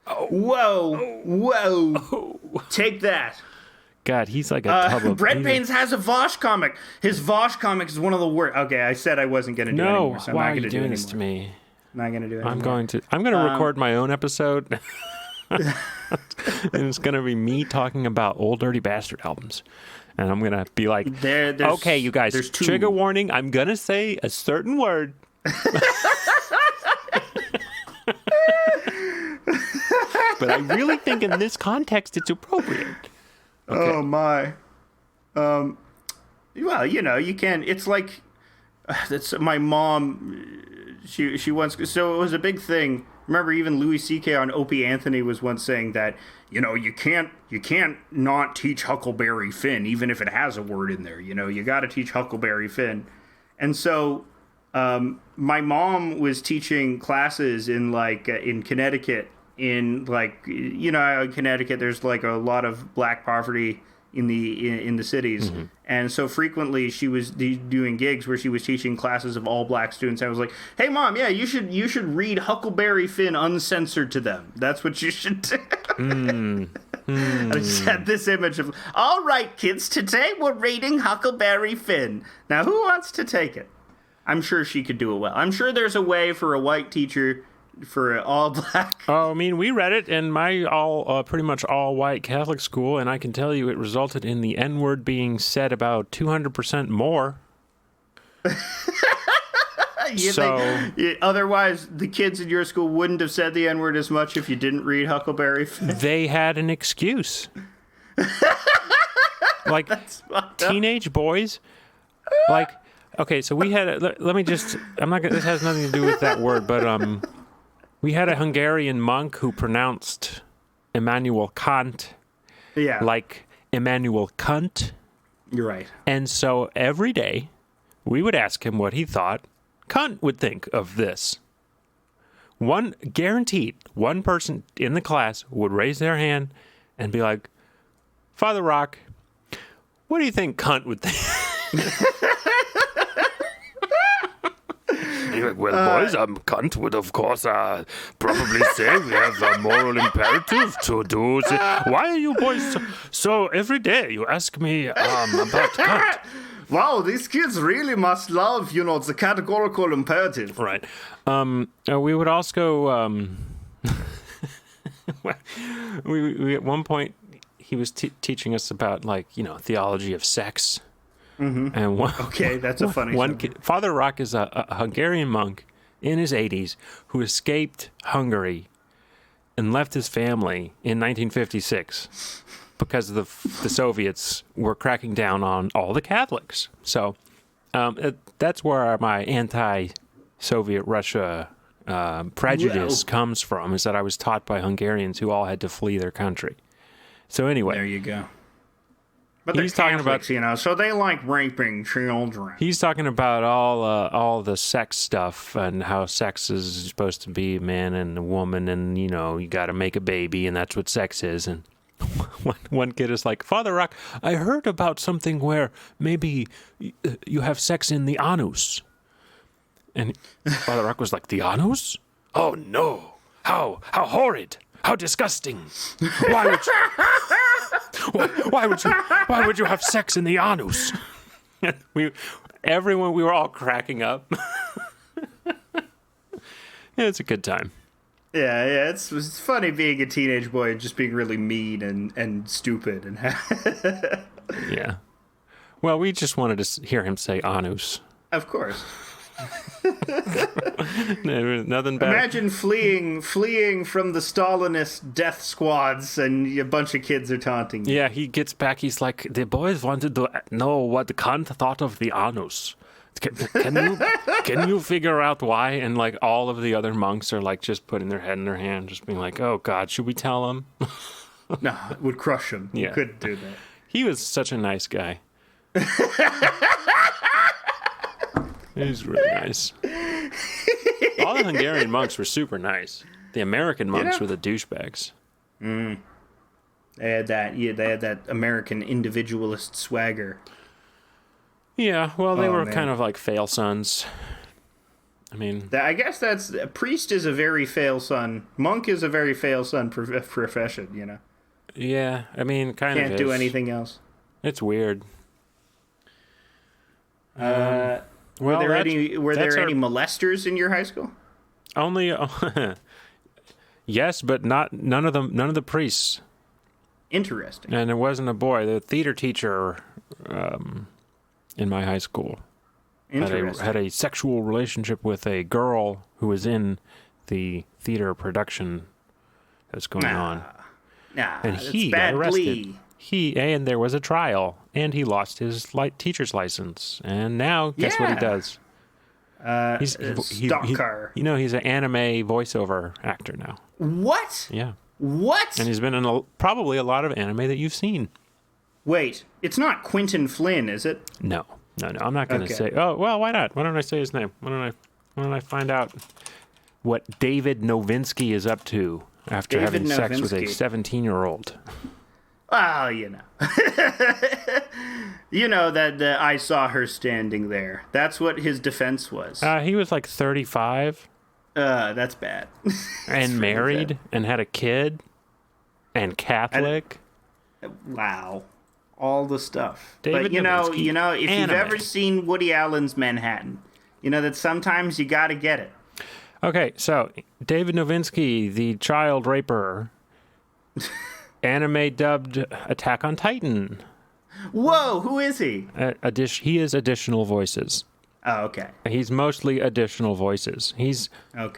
Oh. Whoa. Take that. God, he's like a tub of... breadpanes has a Vosh comic. His Vosh comic is one of the worst. Okay, I said I wasn't going to do it anymore, so I'm not going to do it anymore. Why are you doing this to me? I'm not going to do it anymore. I'm going to record my own episode. And it's going to be me talking about Old Dirty Bastard albums. And I'm going to be like, okay, you guys, trigger warning, I'm going to say a certain word. But I really think in this context it's appropriate. Okay. Oh, my. Well, you know, you can... It's like... That's my mom... She once... So it was a big thing. Remember, even Louis C.K. on Opie Anthony was once saying that, you know, you can't not teach Huckleberry Finn, even if it has a word in there. You know, you got to teach Huckleberry Finn. And so my mom was teaching classes in, like, in Connecticut. In, like, you know, in Connecticut, there's, like, a lot of black poverty in the cities, and so frequently she was doing gigs where she was teaching classes of all black students. I was like, "Hey, Mom, yeah, you should read Huckleberry Finn uncensored to them. That's what you should do." I just had this image of, "All right, kids, today we're reading Huckleberry Finn. Now, who wants to take it?" I'm sure she could do it well. I'm sure there's a way for a white teacher for an all black. Oh, I mean, we read it in my pretty much all white Catholic school, and I can tell you it resulted in the N-word being said about 200% more. Otherwise, the kids in your school wouldn't have said the N-word as much if you didn't read Huckleberry Finn. They had an excuse. Like, teenage boys, like, okay, so we had, let me just, this has nothing to do with that word, but, we had a Hungarian monk who pronounced Immanuel Kant like Immanuel Cunt. You're right. And so every day we would ask him what he thought Cunt would think of this. Guaranteed, one person in the class would raise their hand and be like, "Father Rock, what do you think Cunt would think?" Well, boys, Kant would, of course, probably say we have a moral imperative to do. Why are you boys so every day you ask me about Kant? Wow, these kids really must love, the categorical imperative. Right. We would also, we at one point, he was teaching us about, theology of sex. Mm-hmm. And that's a funny one. Father Rock is a Hungarian monk in his 80s who escaped Hungary and left his family in 1956 because the Soviets were cracking down on all the Catholics. So that's where my anti-Soviet Russia prejudice comes from, is that I was taught by Hungarians who all had to flee their country. So anyway. There you go. But he's talking about, so they like raping children. He's talking about all the sex stuff and how sex is supposed to be a man and a woman, and you got to make a baby, and that's what sex is. And one kid is like, "Father Rock, I heard about something where maybe you have sex in the anus." And Father Rock was like, "The anus? Oh no! How horrid! How disgusting! Why would Why would you have sex in the anus?" we were all cracking up. It's a good time. Yeah, it's funny being a teenage boy and just being really mean and stupid and yeah. Well, we just wanted to hear him say anus. Of course. Nothing bad. Imagine fleeing from the Stalinist death squads, and a bunch of kids are taunting you. Yeah, he gets back. He's like, "The boys wanted to know what Kant thought of the anus. Can you figure out why?" And all of the other monks are just putting their head in their hand, just being like, "Oh God, should we tell him?" No, it would crush him. Yeah. You couldn't do that. He was such a nice guy. He's really nice. All the Hungarian monks were super nice. The American monks were the douchebags. They had that. Yeah, they had that American individualist swagger. Yeah, well, they were kind of like fail sons. I mean, I guess that's priest is a very fail son. Monk is a very fail son profession. Yeah, I mean, can't do anything else. It's weird. Were there any molesters in your high school? Only, yes, but none of the priests. Interesting. And it wasn't a boy. The theater teacher in my high school had a sexual relationship with a girl who was in the theater production that's going on. And he got arrested. And there was a trial, and he lost his teacher's license. And now, guess what he does? Stock car. He's an anime voiceover actor now. What? Yeah. What? And he's been in probably a lot of anime that you've seen. Wait, it's not Quentin Flynn, is it? No. I'm not going to say. Oh, well, why not? Why don't I say his name? Why don't I find out what David Novinsky is up to after having sex with a 17-year-old? Well, you know. You know that I saw her standing there. That's what his defense was. He was like 35. That's bad. And married bad. and had a kid and Catholic. Wow. All the stuff. David But you know, Nowitzki, if you've ever seen Woody Allen's Manhattan, you know that sometimes you gotta get it. Okay, so David Nowitzki, the child raper, anime dubbed Attack on Titan. Whoa, who is he? He is additional voices. Oh, okay. He's mostly additional voices. He's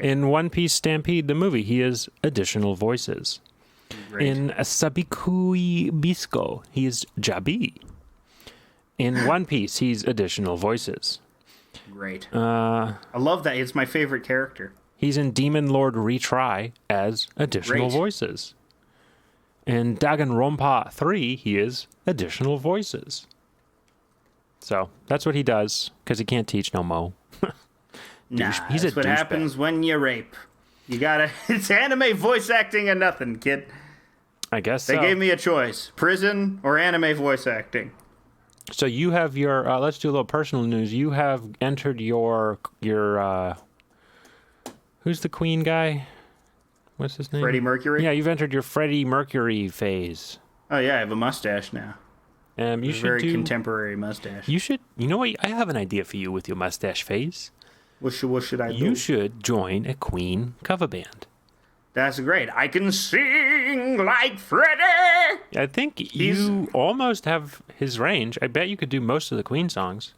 in One Piece Stampede, the movie. He is additional voices. Great. In Sabikui Bisco, he is Jabi. In One Piece, he's additional voices. Great. I love that. It's my favorite character. He's in Demon Lord Retry as additional voices. In Danganronpa 3, he is additional voices. So that's what he does, because he can't teach no mo. Nah, that's what happens when you rape. You gotta... It's anime voice acting or nothing, kid. I guess They gave me a choice. Prison or anime voice acting. So you have your... let's do a little personal news. You have entered your who's the Queen guy? What's his name? Freddie Mercury? Yeah, you've entered your Freddie Mercury phase. Oh, yeah, I have a mustache now. You should very contemporary mustache. You should... You know what? I have an idea for you with your mustache phase. What should I do? You should join a Queen cover band. That's great. I can sing like Freddie! I think you almost have his range. I bet you could do most of the Queen songs.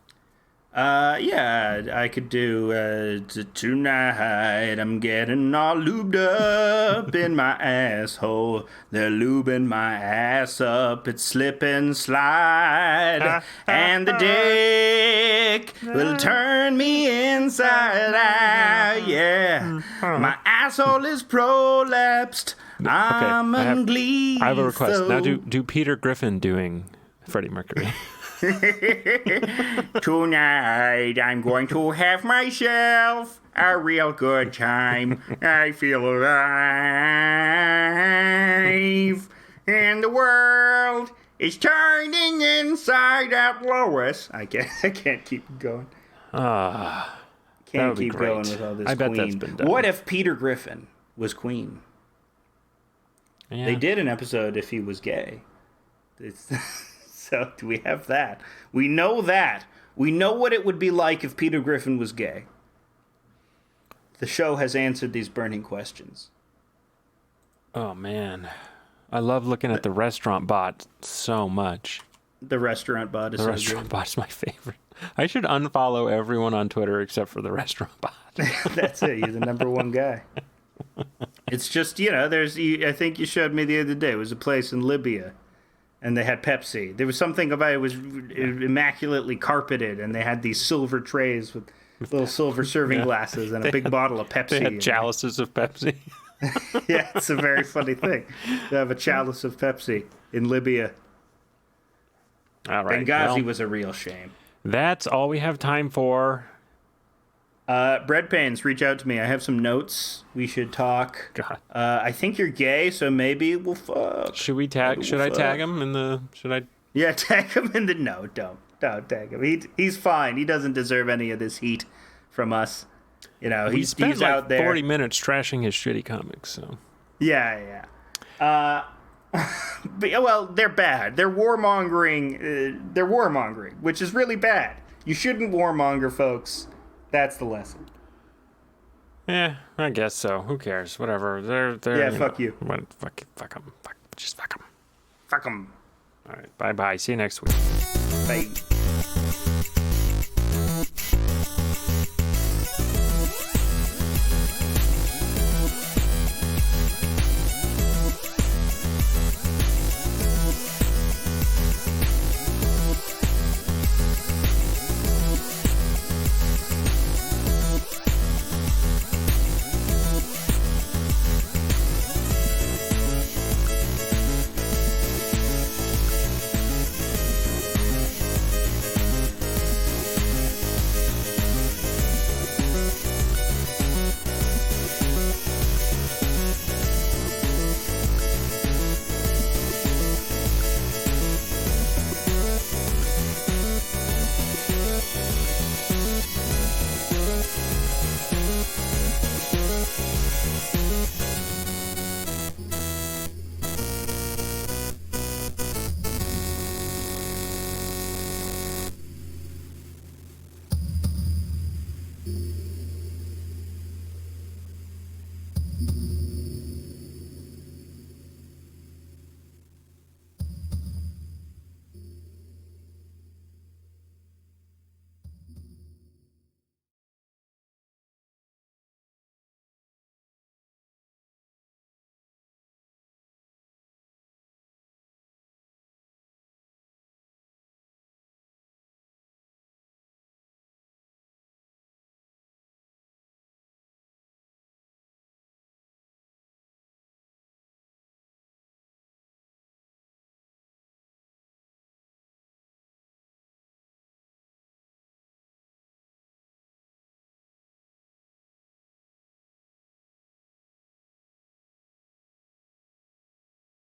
Yeah, I could do, tonight I'm getting all lubed up in my asshole. They're lubing my ass up, it's slip and slide. And the dick will turn me inside out, yeah. My asshole is prolapsed, I'm ungleased. I have a request. Now do Peter Griffin doing Freddie Mercury. Tonight I'm going to have myself a real good time. I feel alive. And the world is turning inside out. Lois. I can't keep going. Can't keep going with all this I bet Queen. that's been done. What if Peter Griffin was Queen? Yeah. They did an episode if he was gay. So do we have that? We know that. We know what it would be like if Peter Griffin was gay. The show has answered these burning questions. Oh, man. I love looking at the restaurant bot so much. The restaurant bot is The so restaurant good. bot's my favorite. I should unfollow everyone on Twitter except for the restaurant bot. That's it. You're the number one guy. It's just, I think you showed me the other day. It was a place in Libya. And they had Pepsi. There was something about it was immaculately carpeted, and they had these silver trays with little silver serving glasses and a big bottle of Pepsi. They had chalices of Pepsi. Yeah, it's a very funny thing. They have a chalice of Pepsi in Libya. All right. Benghazi was a real shame. That's all we have time for. Breadpanes, reach out to me. I have some notes. We should talk. God. I think you're gay, so maybe we'll fuck. Should we tag? Should I tag him in the? Should I? Yeah, tag him in the. No, don't tag him. He's fine. He doesn't deserve any of this heat from us. We spent he's like out there. 40 minutes trashing his shitty comics. So. Yeah. But, well, they're bad. They're warmongering. They're warmongering, which is really bad. You shouldn't warmonger, folks. That's the lesson. Yeah, I guess so. Who cares? Whatever. They're yeah, fuck you. Fuck them. Just fuck them. Fuck them. All right. Bye. See you next week. Bye.